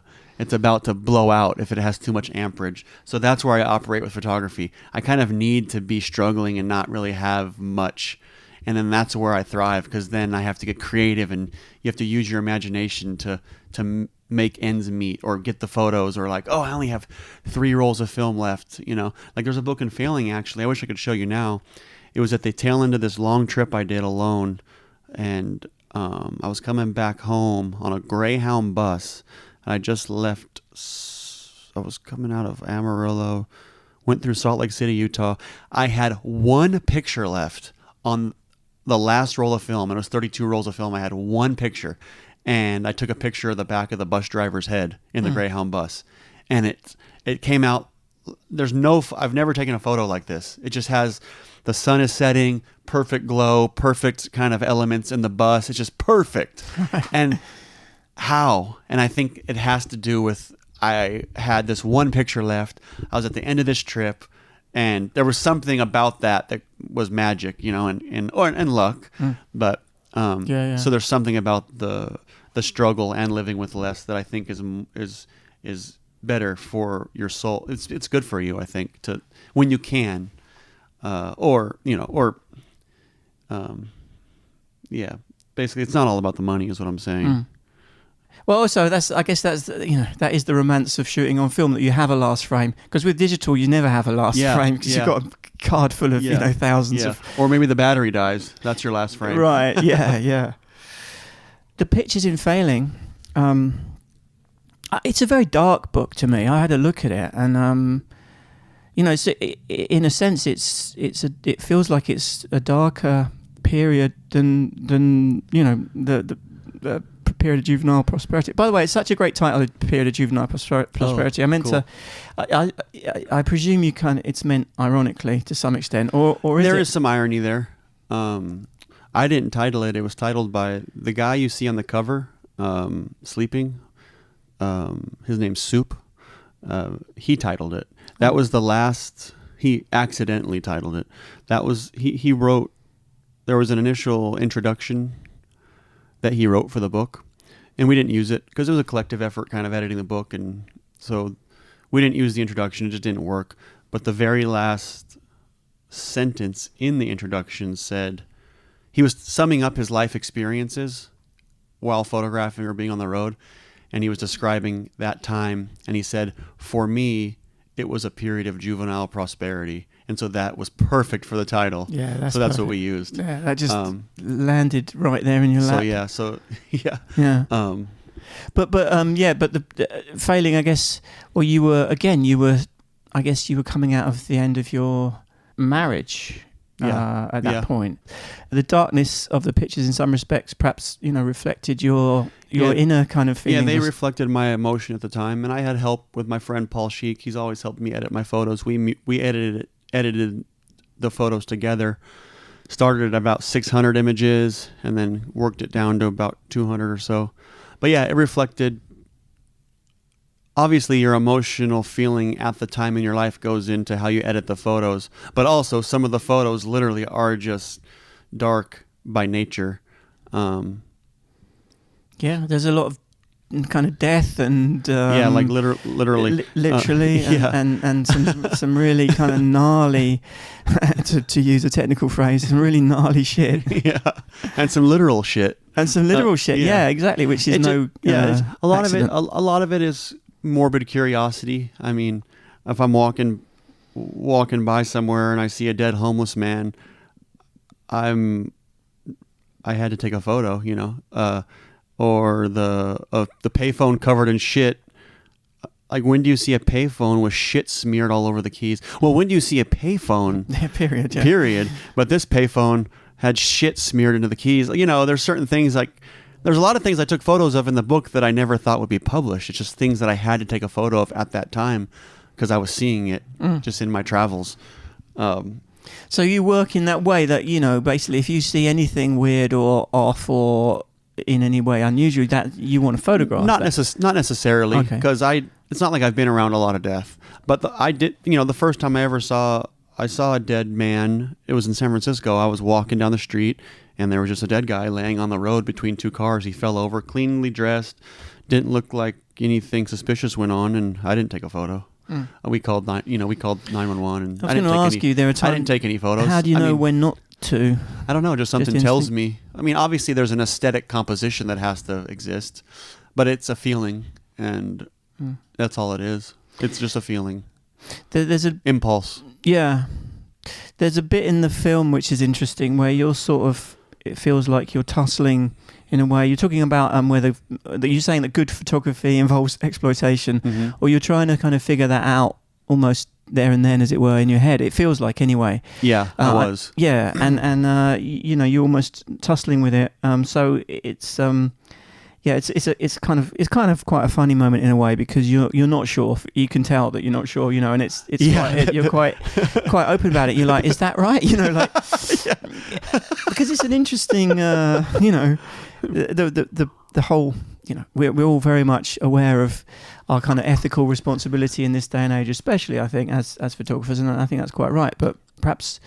blow out if it has too much amperage. So that's where I operate with photography. I kind of need to be struggling and not really have much. And then that's where I thrive, because then I have to get creative, and you have to use your imagination to make ends meet, or get the photos, or like, oh, I only have 3 rolls of film left. Like there's a book in Failing, actually. I wish I could show you now. It was at the tail end of this long trip I did alone. And I was coming back home on a Greyhound bus. I just left. I was coming out of Amarillo, went through Salt Lake City, Utah. I had 1 picture left on the last roll of film. It was 32 rolls of film. I had 1 picture, and I took a picture of the back of the bus driver's head in the Greyhound bus, and it came out. I've never taken a photo like this. It just has, the sun is setting, perfect glow, perfect kind of elements in the bus. It's just perfect. And how? And I think it has to do with, I had this 1 picture left. I was at the end of this trip, and there was something about that was magic, and luck. But so there's something about the struggle and living with less that I think is better for your soul. It's good for you, I think, to when you can, basically it's not all about the money, is what I'm saying. Well, also that is the romance of shooting on film, that you have a last frame, because with digital you never have a last frame, because you've got a card full of thousands of, or maybe the battery dies. That's your last frame. Right. Yeah. The pictures in Failing, it's a very dark book to me. I had a look at it, and in a sense, it feels like it's a darker period than the Period of Juvenile Prosperity. By the way, it's such a great title, Period of Juvenile Prosperity. I meant cool. I presume it's meant ironically to some extent, or there is some irony there. I didn't title it. It was titled by the guy you see on the cover, sleeping. His name's Soup. He titled it. That was the last. He accidentally titled it. That was he wrote. There was an initial introduction that he wrote for the book, and we didn't use it because it was a collective effort, kind of editing the book, and so we didn't use the introduction. It just didn't work. But the very last sentence in the introduction said he was summing up his life experiences while photographing or being on the road. and he was describing that time, and he said, for me, it was a period of juvenile prosperity. And so that was perfect for the title. Yeah, that's perfect. what we used. Yeah, that just landed right there in your lap. Yeah. But the failing, I guess. Well, you were coming out of the end of your marriage. At that point, the darkness of the pictures, in some respects, perhaps reflected your inner kind of feelings. Yeah, they reflected my emotion at the time, and I had help with my friend Paul Sheik. He's always helped me edit my photos. We edited the photos together. Started at about 600 images, and then worked it down to about 200 or so. But yeah, it reflected. Obviously, your emotional feeling at the time in your life goes into how you edit the photos. But also, some of the photos literally are just dark by nature. There's a lot of kind of death and... like literally. Literally, and some really kind of gnarly, to use a technical phrase, some really gnarly shit. Yeah, and some literal shit. And some literal shit, yeah, exactly, which is a lot accident. A lot of it is morbid curiosity. I mean, if I'm walking by somewhere and I see a dead homeless man, I had to take a photo, or the payphone covered in shit. Like, when do you see a payphone with shit smeared all over the keys? Well, when do you see a payphone? Period. Yeah. Period. But this payphone had shit smeared into the keys. There's certain things like. There's a lot of things I took photos of in the book that I never thought would be published. It's just things that I had to take a photo of at that time because I was seeing it just in my travels. So you work in that way that, basically if you see anything weird or off or in any way unusual, that you want to photograph? Not necessarily, because it's not like I've been around a lot of death. But I did, the first time I saw a dead man, it was in San Francisco. I was walking down the street, and there was just a dead guy laying on the road between two cars. He fell over, cleanly dressed, didn't look like anything suspicious went on, and I didn't take a photo. We called 911, and I didn't take any photos. How do you know when not to? I don't know. Just something tells me. I mean, obviously, there's an aesthetic composition that has to exist, but it's a feeling, and that's all it is. It's just a feeling. There's an impulse. Yeah, there's a bit in the film which is interesting where you're sort of. It feels like you're tussling in a way. You're talking about whether you're saying that good photography involves exploitation, or you're trying to kind of figure that out almost there and then, as it were, in your head. It feels like, anyway. Yeah, I was. Yeah, and you're almost tussling with it. So it's it's kind of quite a funny moment in a way, because you're not sure. You can tell that you're not sure, and it's you're quite open about it. You're like, is that right? Because it's an interesting, the whole, we're all very much aware of our kind of ethical responsibility in this day and age, especially I think as photographers, and I think that's quite right. But perhaps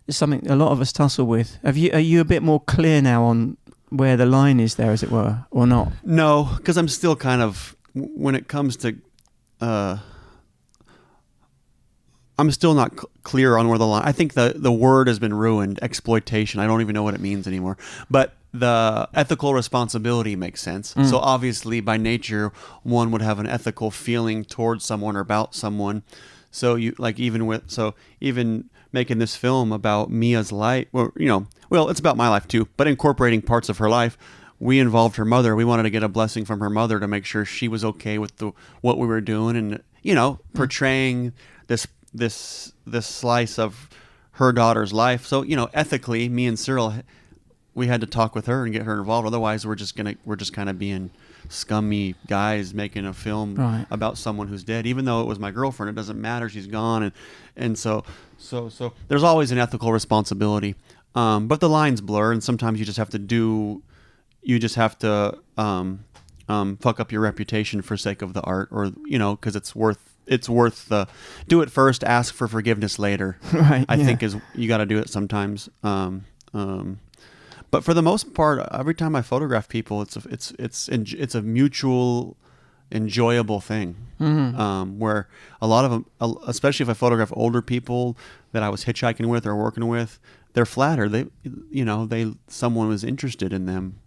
it's something a lot of us tussle with. Are you a bit more clear now on where the line is there, as it were, or not? No, because I'm still kind of, when it comes to, I'm still not clear on where the line. I think the word has been ruined, exploitation. I don't even know what it means anymore. But the ethical responsibility makes sense. So obviously, by nature, one would have an ethical feeling towards someone or about someone. So even making this film about Mia's life, it's about my life too, but incorporating parts of her life. We involved her mother. We wanted to get a blessing from her mother to make sure she was okay with what we were doing, and portraying this slice of her daughter's life. So ethically, me and Cyril, we had to talk with her and get her involved. Otherwise, we're just kind of being scummy guys making a film about someone who's dead. Even though it was my girlfriend, it doesn't matter. She's gone, and so there's always an ethical responsibility. But the lines blur, and sometimes you just have to fuck up your reputation for sake of the art, or because it's worth the do it first, ask for forgiveness later. I think is you got to do it sometimes. But for the most part, every time I photograph people, it's a mutual, enjoyable thing. Where a lot of them, especially if I photograph older people that I was hitchhiking with or working with, they're flattered. Someone was interested in them,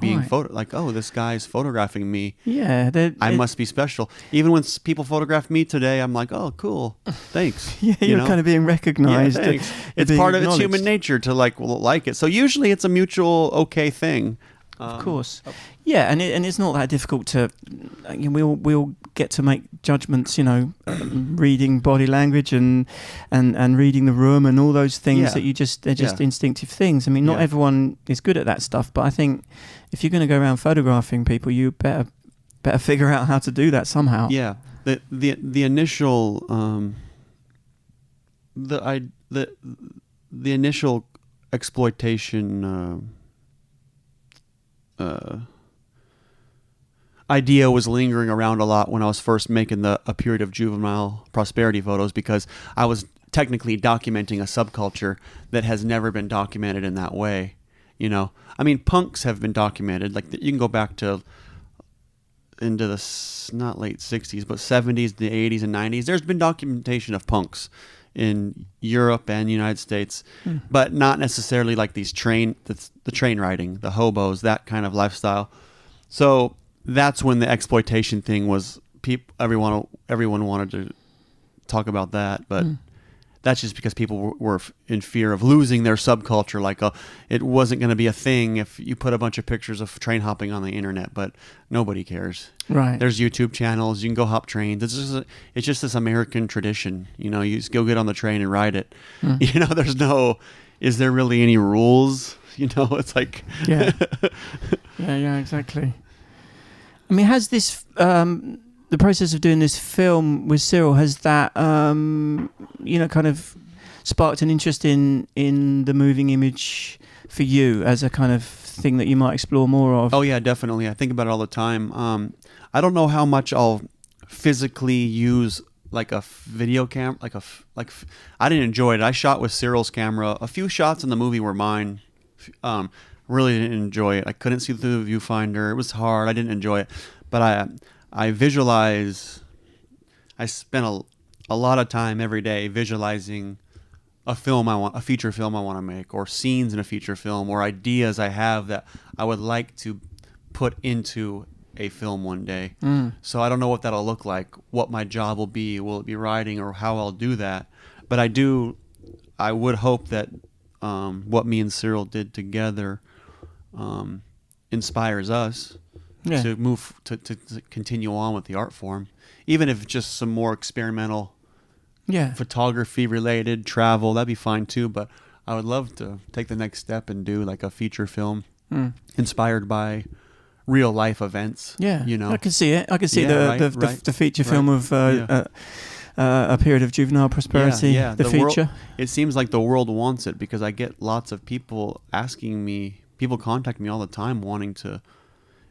being Right. like, oh, this guy's photographing me. Yeah, I must be special. Even when people photograph me today, I'm like, oh, cool, thanks. yeah, you you're know? kind of being recognized. Yeah, thanks. It's being part of it's human acknowledged. nature to like it. So usually it's a mutual okay thing. Of course. Yeah, and it's not that difficult to. We'll get to make judgments, reading body language and reading the room and all those things Yeah. that they're just Yeah. instinctive things. I mean, not Yeah. everyone is good at that stuff, but I think if you're going to go around photographing people, you better figure out how to do that somehow. Yeah. The initial the initial exploitation idea was lingering around a lot when I was first making a period of juvenile prosperity photos, because I was technically documenting a subculture that has never been documented in that way. I mean, punks have been documented. Like you can go back to into the not late 60s, but 70s, the 80s and 90s. There's been documentation of punks in Europe and United States, but not necessarily like these the train riding, the hobos, that kind of lifestyle. So that's when the exploitation thing was. Everyone wanted to talk about that, but that's just because people were in fear of losing their subculture. Like it wasn't going to be a thing if you put a bunch of pictures of train hopping on the internet, but nobody cares. Right. There's YouTube channels. You can go hop trains. It's just this American tradition. You just go get on the train and ride it. There's no. Is there really any rules? It's like. Yeah. Yeah. Exactly. I mean, has this the process of doing this film with Cyril, has that kind of sparked an interest in the moving image for you as a kind of thing that you might explore more of? Oh yeah, definitely. I think about it all the time. I don't know how much I'll physically use like a video camera, I didn't enjoy it. I shot with Cyril's camera. A few shots in the movie were mine. Really didn't enjoy it. I couldn't see through the viewfinder. It was hard. I didn't enjoy it. But I visualize. I spent a lot of time every day visualizing a feature film I want to make, or scenes in a feature film, or ideas I have that I would like to put into a film one day. So I don't know what that'll look like, what my job will be. Will it be writing, or how I'll do that? But I would hope that what me and Cyril did together inspires us to move to continue on with the art form, even if it's just some more experimental photography related travel. That'd be fine too, but I would love to take the next step and do like a feature film inspired by real life events. I can see it. I can see the feature film of A Period of Juvenile Prosperity, the feature. World, it seems like the world wants it, because I get lots of people people contact me all the time wanting to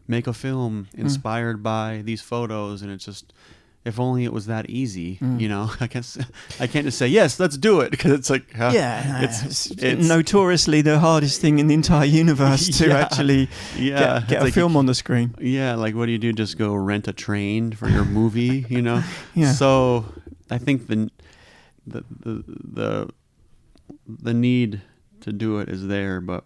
make a film inspired by these photos, and it's just, if only it was that easy, I guess I can't just say, yes, let's do it, because it's like, it's notoriously the hardest thing in the entire universe to actually get a film on the screen. Yeah, like what do you do? Just go rent a train for your movie, Yeah. So I think the need to do it is there, but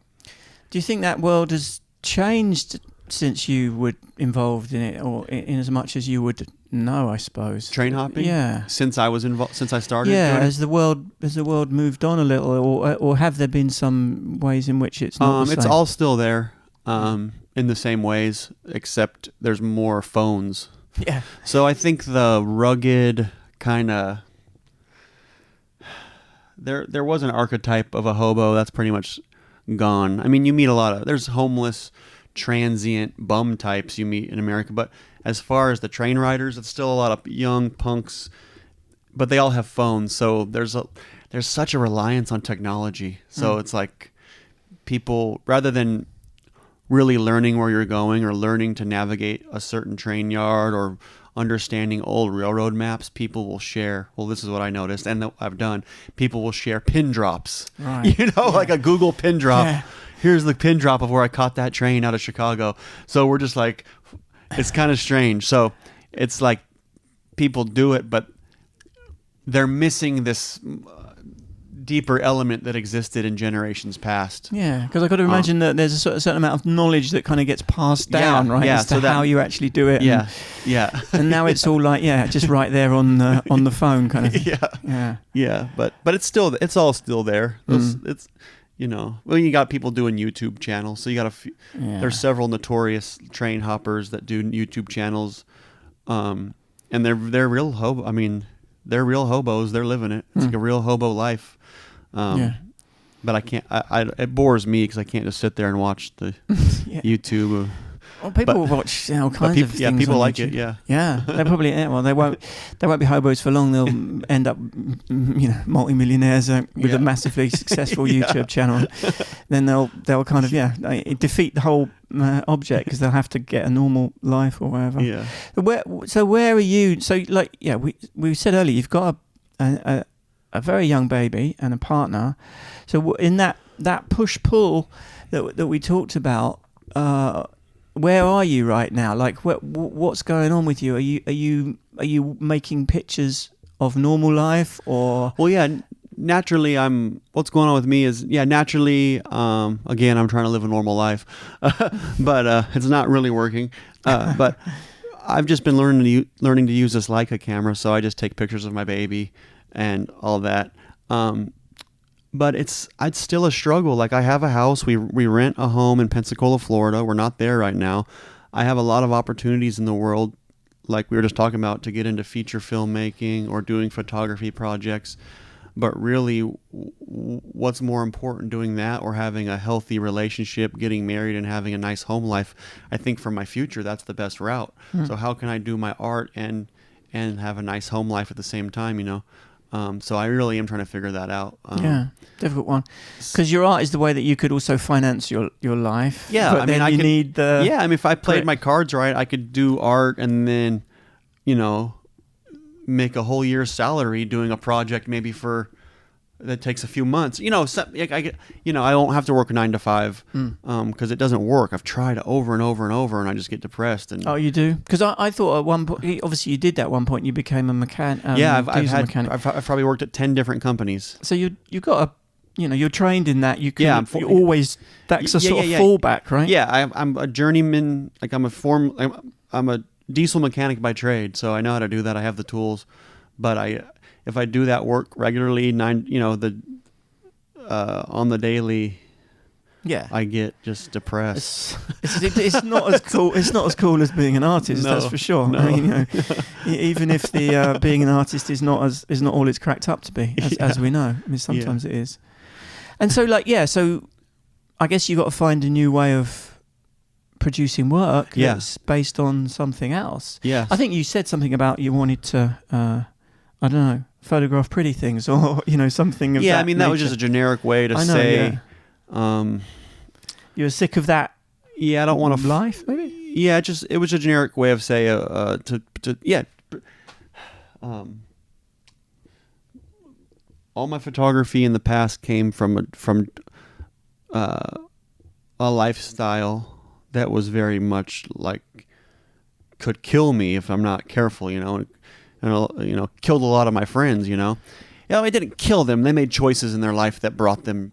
do you think that world has changed since you were involved in it, or in as much as you would know, I suppose? Train hopping? Yeah. Since I was involved, since I started? Yeah, doing has the world moved on a little, or have there been some ways in which it's not the same? It's all still there, in the same ways, except there's more phones. Yeah. So I think the rugged kind of, there was an archetype of a hobo that's pretty much gone. I mean, you meet there's homeless, transient bum types you meet in America, but as far as the train riders, it's still a lot of young punks, but they all have phones. So there's such a reliance on technology. So it's like people, rather than really learning where you're going or learning to navigate a certain train yard or understanding old railroad maps, people will share, well, this is what I noticed and that I've done, people will share pin drops, right. Like a Google pin drop. Yeah. Here's the pin drop of where I caught that train out of Chicago. So we're just like, it's kind of strange. So it's like people do it, but they're missing this deeper element that existed in generations past. Yeah, because I've got to imagine that there's a certain amount of knowledge that kind of gets passed down, right? Yeah, as to how you actually do it. Yeah, And now it's all like, just right there on the phone kind of thing. Yeah. But it's all still there. It's you got people doing YouTube channels, so you got there's several notorious train hoppers that do YouTube channels, and they're real they're real hobos. They're living it. It's like a real hobo life. But I can't. It bores me because I can't just sit there and watch the YouTube. Well, people will watch all kinds of things. Yeah, people on like YouTube. it. Yeah, they probably. Well, they won't be hobos for long. They'll end up, multi-millionaires with a massively successful YouTube channel. Then they'll kind of defeat the whole object because they'll have to get a normal life or whatever. Yeah. Where are you? So we said earlier you've got a very young baby and a partner. So in that push-pull that we talked about. Where are you right now? Like, what's going on with you? Are you making pictures of normal life, or? Well, yeah. Naturally, what's going on with me is naturally. Again, I'm trying to live a normal life, but it's not really working. But I've just been learning to use this Leica camera, so I just take pictures of my baby and all that. But it's still a struggle. Like, I have a house. We rent a home in Pensacola, Florida. We're not there right now. I have a lot of opportunities in the world, like we were just talking about, to get into feature filmmaking or doing photography projects. But really, what's more important, doing that or having a healthy relationship, getting married, and having a nice home life? I think for my future, that's the best route. So how can I do my art and have a nice home life at the same time, So I really am trying to figure that out. Difficult one. Because your art is the way that you could also finance your life. Yeah, but then you need the... Yeah, if I played my cards right, I could do art and then, make a whole year's salary doing a project maybe that takes a few months. I won't have to work a 9 to 5 because it doesn't work. I've tried over and over and over, and I just get depressed. And oh, you do? Because I thought at one point, obviously you did that at one point. You became a mechanic. I've probably worked at 10 different companies. So you got you're trained in that. You can. You always. That's a sort of fallback, right? Yeah, I'm a journeyman. Like I'm a diesel mechanic by trade, so I know how to do that. I have the tools, but if I do that work regularly, on the daily, I get just depressed. It's not as cool. It's not as cool as being an artist. No, that's for sure. No. I mean, even if the being an artist is not all it's cracked up to be, as we know. I mean, sometimes it is. And so, so I guess you got to find a new way of producing work that's based on something else. Yeah, I think you said something about you wanted to. I don't know, photograph pretty things or, something of that that nature. was just a generic way to say... You're sick of that I don't want to... life, maybe? Yeah, it was a generic way of say, all my photography in the past came from a lifestyle that was very much like... could kill me if I'm not careful, and killed a lot of my friends, I didn't kill them. They made choices in their life that brought them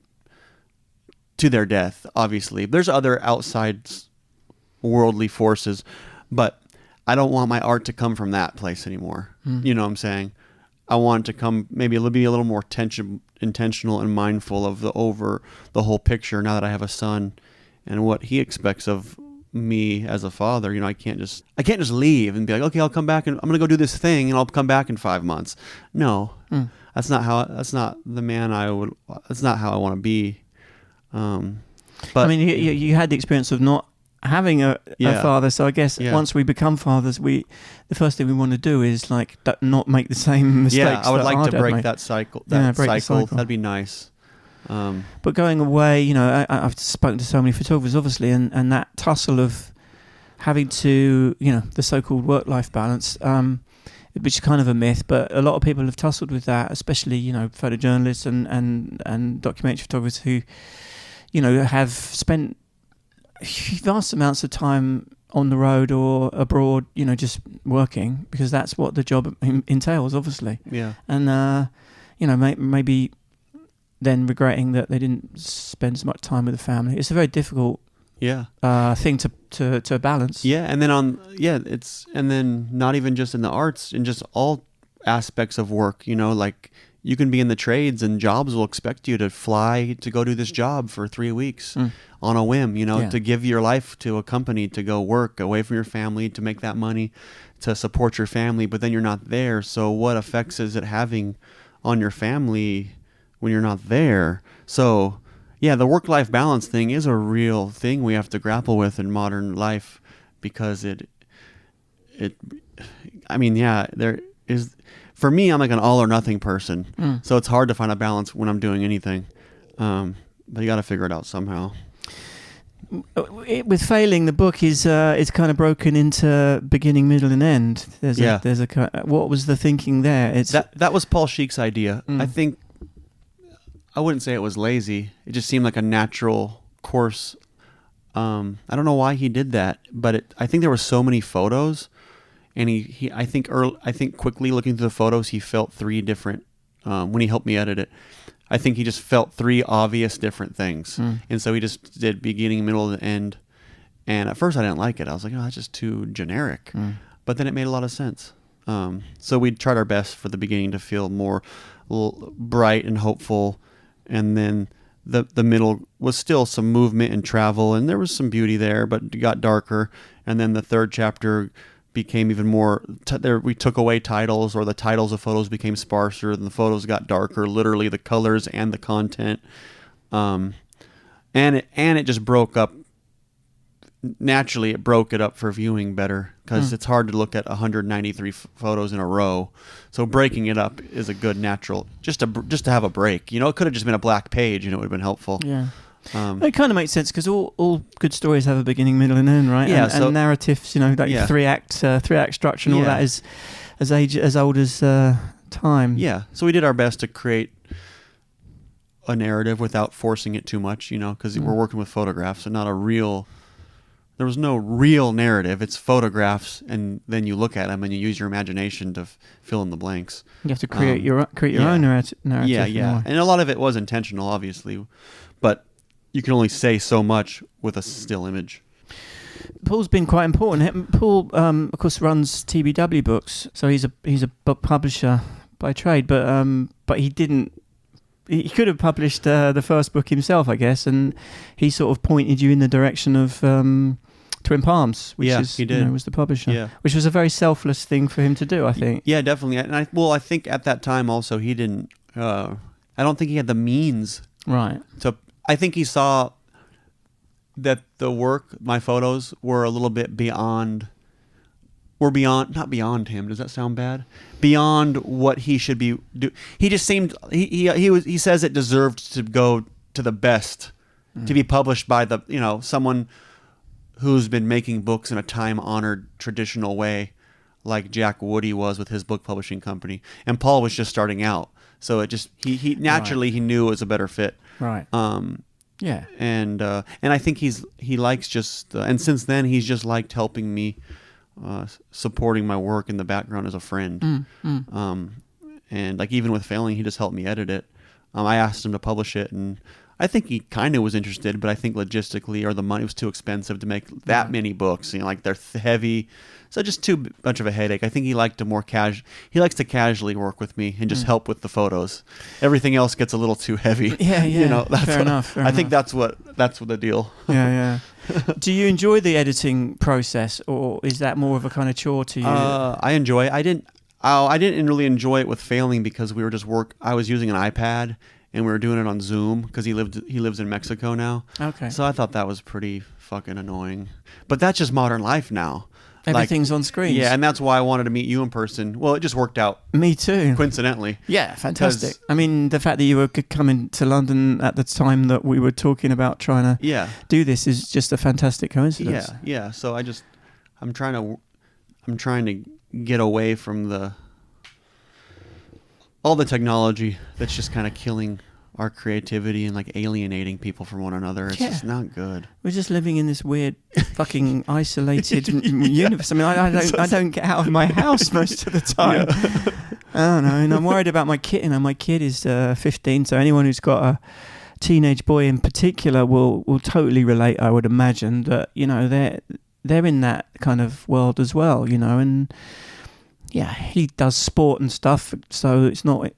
to their death, obviously. There's other outside worldly forces, but I don't want my art to come from that place anymore. You know what I'm saying? I want it to come, maybe it'll be a little more intentional and mindful of the whole picture now that I have a son and what he expects of me as a father. I can't just leave and be like, okay, I'll come back and I'm gonna go do this thing and I'll come back in 5 months. No, that's not the man that's not how I want to be. But I mean, you had the experience of not having a father, so I guess once we become fathers, the first thing we want to do is not make the same mistakes. Yeah, I would like to break that cycle. The cycle. That'd be nice. But going away, I've spoken to so many photographers, obviously, and that tussle of having to, the so-called work-life balance, which is kind of a myth, but a lot of people have tussled with that, especially, photojournalists and documentary photographers who, have spent vast amounts of time on the road or abroad, just working, because that's what the job entails, obviously. Yeah. And, maybe then regretting that they didn't spend as much time with the family. It's a very difficult thing to balance. Yeah, and then and then not even just in the arts, in just all aspects of work, like you can be in the trades and jobs will expect you to fly to go do this job for 3 weeks on a whim, to give your life to a company, to go work away from your family, to make that money, to support your family, but then you're not there. So what effects is it having on your family when you're not there? So yeah, the work-life balance thing is a real thing we have to grapple with in modern life, because there is, for me, I'm like an all or nothing person. So it's hard to find a balance when I'm doing anything. But you got to figure it out somehow. With Failing, the book is kind of broken into beginning, middle, and end. What was the thinking there? That was Paul Sheik's idea. I wouldn't say it was lazy. It just seemed like a natural course. I don't know why he did that, but I think there were so many photos, and I think quickly looking through the photos, he felt 3 different. When he helped me edit it, I think he just felt 3 obvious different things, and so he just did beginning, middle, and end. And at first, I didn't like it. I was like, "Oh, that's just too generic," but then it made a lot of sense. So we tried our best for the beginning to feel more bright and hopeful. And then the middle was still some movement and travel, and there was some beauty there, but it got darker. And then the 3rd chapter became even more, we took away titles, or the titles of photos became sparser, and the photos got darker, literally the colors and the content. And it just broke up. Naturally, it broke it up for viewing better, because it's hard to look at 193 photos in a row. So breaking it up is a good natural, just to have a break. It could have just been a black page, and it would have been helpful. Yeah, it kind of makes sense, because all good stories have a beginning, middle, and end, right? Yeah, and narratives, three act structure and all that is as old as time. Yeah, so we did our best to create a narrative without forcing it too much, because we're working with photographs and not a real. There was no real narrative. It's photographs, and then you look at them and you use your imagination to fill in the blanks. You have to create your own narrative. Yeah. And a lot of it was intentional, obviously, but you can only say so much with a still image. Paul's been quite important. Paul, of course, runs TBW Books, so he's a book publisher by trade, but he didn't. He could have published the first book himself, I guess, and he sort of pointed you in the direction of Twin Palms, which was the publisher, which was a very selfless thing for him to do, I think. Yeah, definitely. And I think at that time also he didn't. I don't think he had the means. Right. I think he saw that the work, my photos, were a little bit beyond. Not beyond him. Does that sound bad? Beyond what he should be do. He just seemed he says it deserved to go to the best, to be published by someone who's been making books in a time-honored traditional way, like Jack Woody was with his book publishing company, and Paul was just starting out. So it just he naturally he knew it was a better fit. Right. Yeah. And I think he likes just and since then he's just liked helping me. Supporting my work in the background as a friend. And like even with Failing, he just helped me edit it. I asked him to publish it, and I think he kind of was interested, but I think logistically or the money was too expensive to make that many books. Like they're heavy, so just too much of a headache. I think he liked to he likes to casually work with me and just help with the photos. Everything else gets a little too heavy. Yeah. Fair enough. I think that's what the deal. Yeah. Do you enjoy the editing process, or is that more of a kind of chore to you? I enjoy it. I didn't really enjoy it with Failing because we were just I was using an iPad and we were doing it on Zoom because he lives in Mexico now. Okay. So I thought that was pretty fucking annoying. But that's just modern life now. Everything's on screens. Yeah, and that's why I wanted to meet you in person. Well, it just worked out. Me too. Coincidentally. Yeah, fantastic. I mean, the fact that you were coming to London at the time that we were talking about trying to do this is just a fantastic coincidence. Yeah. So I'm trying to get away from all the technology that's just kind of killing our creativity and like alienating people from one another. It's just not good. We're just living in this weird fucking isolated universe. I mean, I don't get out of my house most of the time. don't know. And I'm worried about my kid. My kid is 15, so anyone who's got a teenage boy in particular will totally relate. I would imagine that they're in that kind of world as well. And yeah, he does sport and stuff, so it's not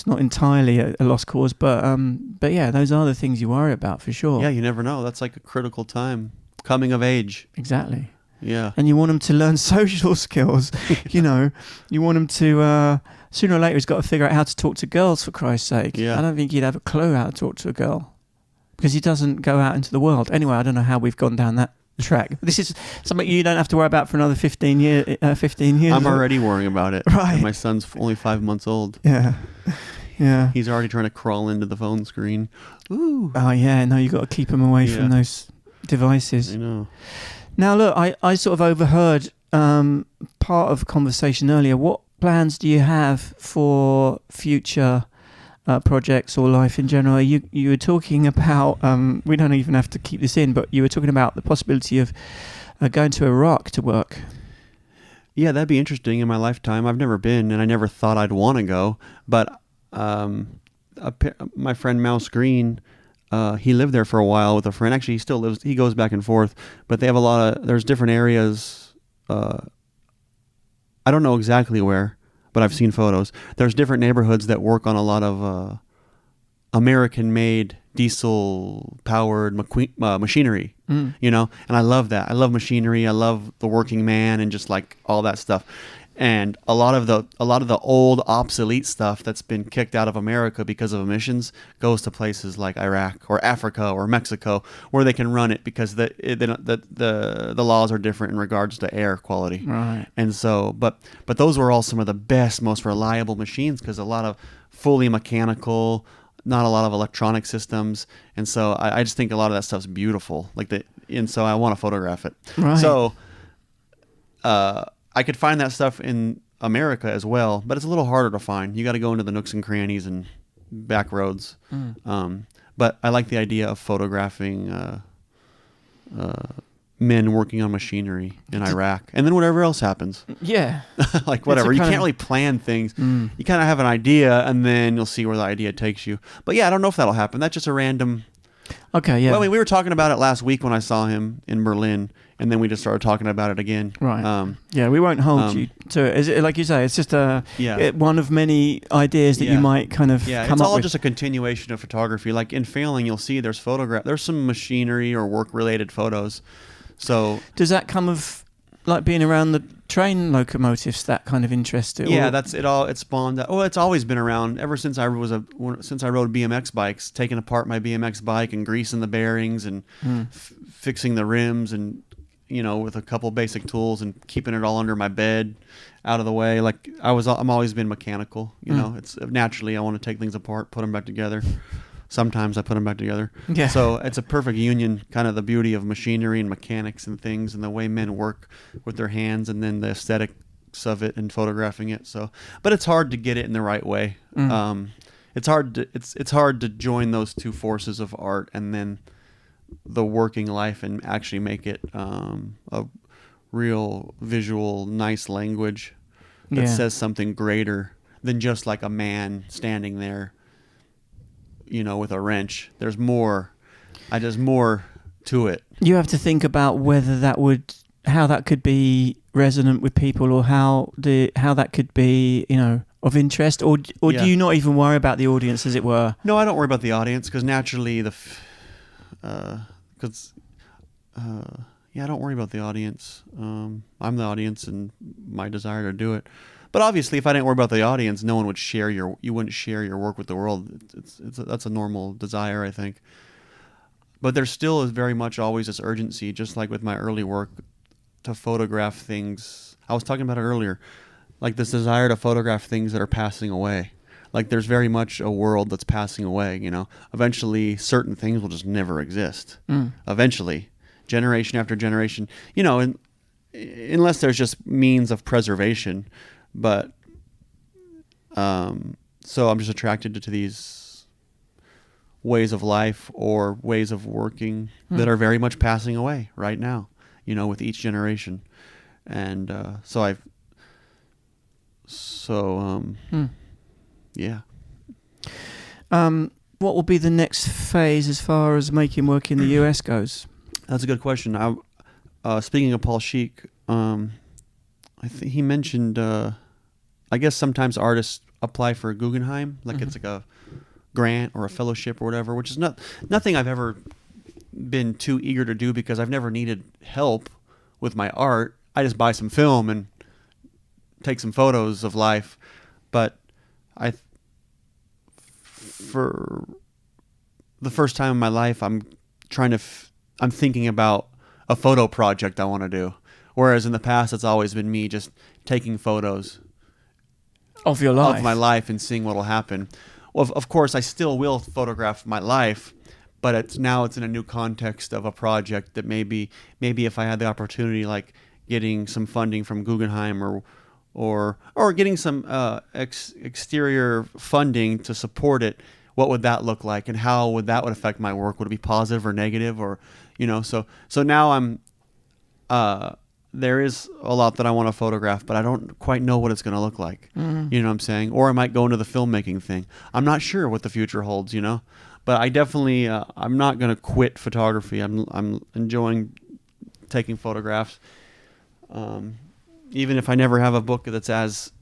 entirely a lost cause. But yeah, those are the things you worry about for sure. Yeah, you never know. That's like a critical time, coming of age. Exactly. Yeah. And you want him to learn social skills. You want him to sooner or later he's got to figure out how to talk to girls, for Christ's sake. Yeah. I don't think he'd have a clue how to talk to a girl because he doesn't go out into the world. Anyway, I don't know how we've gone down that track. This is something you don't have to worry about for another 15 years. I'm already worrying about it. Right. And my son's only 5 months old. Yeah. Yeah. He's already trying to crawl into the phone screen. Ooh. Oh, yeah. No, you got to keep him away from those devices. I know. Now, look, I sort of overheard part of a conversation earlier. What plans do you have for future projects or life in general? You were talking about, we don't even have to keep this in, but you were talking about the possibility of going to Iraq to work. Yeah, that'd be interesting in my lifetime. I've never been, and I never thought I'd want to go. But my friend Mouse Green, he lived there for a while with a friend. Actually, he still lives. He goes back and forth. But they have there's different areas. I don't know exactly where, but I've seen photos. There's different neighborhoods that work on a lot of American-made diesel-powered machinery. And I love that. I love machinery. I love the working man and just like all that stuff. And a lot of the old obsolete stuff that's been kicked out of America because of emissions goes to places like Iraq or Africa or Mexico where they can run it because the laws are different in regards to air quality. Right. And so, but those were all some of the best, most reliable machines because a lot of fully mechanical, not a lot of electronic systems. And so I just think a lot of that stuff's beautiful. And so I want to photograph it. Right. So, I could find that stuff in America as well, but it's a little harder to find. You got to go into the nooks and crannies and back roads. But I like the idea of photographing men working on machinery in Iraq, and then whatever else happens. Yeah. Like whatever. You can't really plan things. You kind of have an idea, and then you'll see where the idea takes you. But yeah, I don't know if that'll happen. That's just a random... Okay, yeah. Well, I mean, we were talking about it last week when I saw him in Berlin, and then we just started talking about it again. Right. Yeah, we won't hold you to it. Is it. Like you say, it's just one of many ideas that you might kind of come up with. It's all just a continuation of photography. Like in Failing, you'll see there's some machinery or work-related photos. So does that come of like being around the train locomotives, that kind of interest? Yeah, that's it. It spawned. Oh, it's always been around ever since I rode BMX bikes, taking apart my BMX bike and greasing the bearings and fixing the rims and with a couple basic tools and keeping it all under my bed, out of the way. Like I'm always been mechanical. It's naturally I want to take things apart, put them back together. Sometimes I put them back together. Yeah. So it's a perfect union, kind of the beauty of machinery and mechanics and things and the way men work with their hands and then the aesthetics of it and photographing it. So, but it's hard to get it in the right way. It's hard to join those two forces of art and then the working life and actually make it a real visual, nice language that says something greater than just like a man standing there, with a wrench. There's more to it. You have to think about how that could be resonant with people or how that could be, of interest or do you not even worry about the audience, as it were? No, I don't worry about the audience because naturally I don't worry about the audience. I'm the audience and my desire to do it. But obviously, if I didn't worry about the audience, no one would you wouldn't share your work with the world. That's a normal desire, I think. But there still is very much always this urgency, just like with my early work, to photograph things. I was talking about it earlier, like this desire to photograph things that are passing away. Like there's very much a world that's passing away, Eventually, certain things will just never exist. Eventually, generation after generation, unless there's just means of preservation. But so I'm just attracted to these ways of life or ways of working that are very much passing away right now, with each generation. And so So, yeah. What will be the next phase as far as making work in the US goes? That's a good question. Speaking of Paul Sheik, I think he mentioned, I guess sometimes artists apply for a Guggenheim, like it's like a grant or a fellowship or whatever, which is nothing I've ever been too eager to do because I've never needed help with my art. I just buy some film and take some photos of life. But for the first time in my life, I'm thinking about a photo project I want to do. Whereas in the past, it's always been me just taking photos of your life, of my life, and seeing what will happen. Well, of course, I still will photograph my life, but it's in a new context of a project that maybe if I had the opportunity, like getting some funding from Guggenheim or getting some exterior funding to support it, what would that look like, and how would that affect my work? Would it be positive or negative, or So now I'm. There is a lot that I want to photograph, but I don't quite know what it's going to look like. Mm-hmm. You know what I'm saying? Or I might go into the filmmaking thing. I'm not sure what the future holds, But I definitely, I'm not going to quit photography. I'm enjoying taking photographs. Even if I never have a book that's as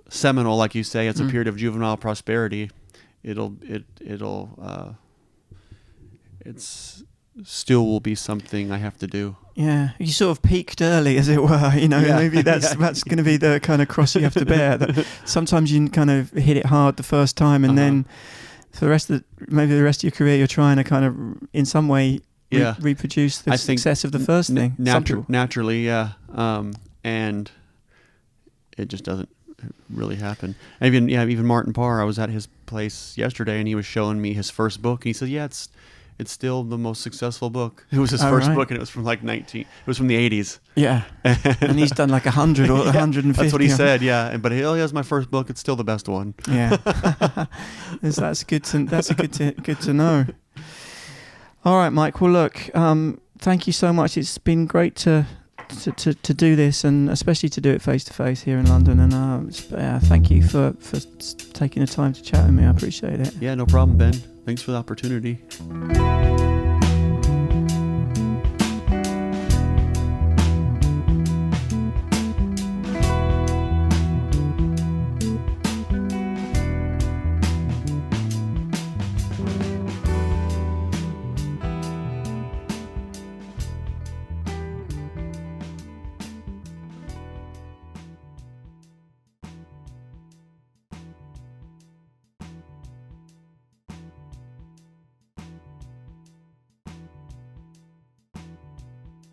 seminal, like you say, it's a period of juvenile prosperity. It's still will be something I have to do. Yeah, you sort of peaked early, as it were. Maybe that's going to be the kind of cross you have to bear. That sometimes you can kind of hit it hard the first time, and then for the rest of your career, you're trying to kind of, in some way, reproduce the success of the first thing. Naturally, yeah. And it just doesn't really happen. Even Martin Parr, I was at his place yesterday, and he was showing me his first book, and he said, "Yeah, it's still the most successful book." It was his first book, and it was from it was from the 80s. Yeah. And he's done like 100 or 150. That's what he said, yeah. But he has my first book. It's still the best one. Yeah. That's good to know. All right, Mike. Well, look, thank you so much. It's been great to do this, and especially to do it face to face here in London. And thank you for taking the time to chat with me. I appreciate it. Yeah, no problem, Ben. Thanks for the opportunity.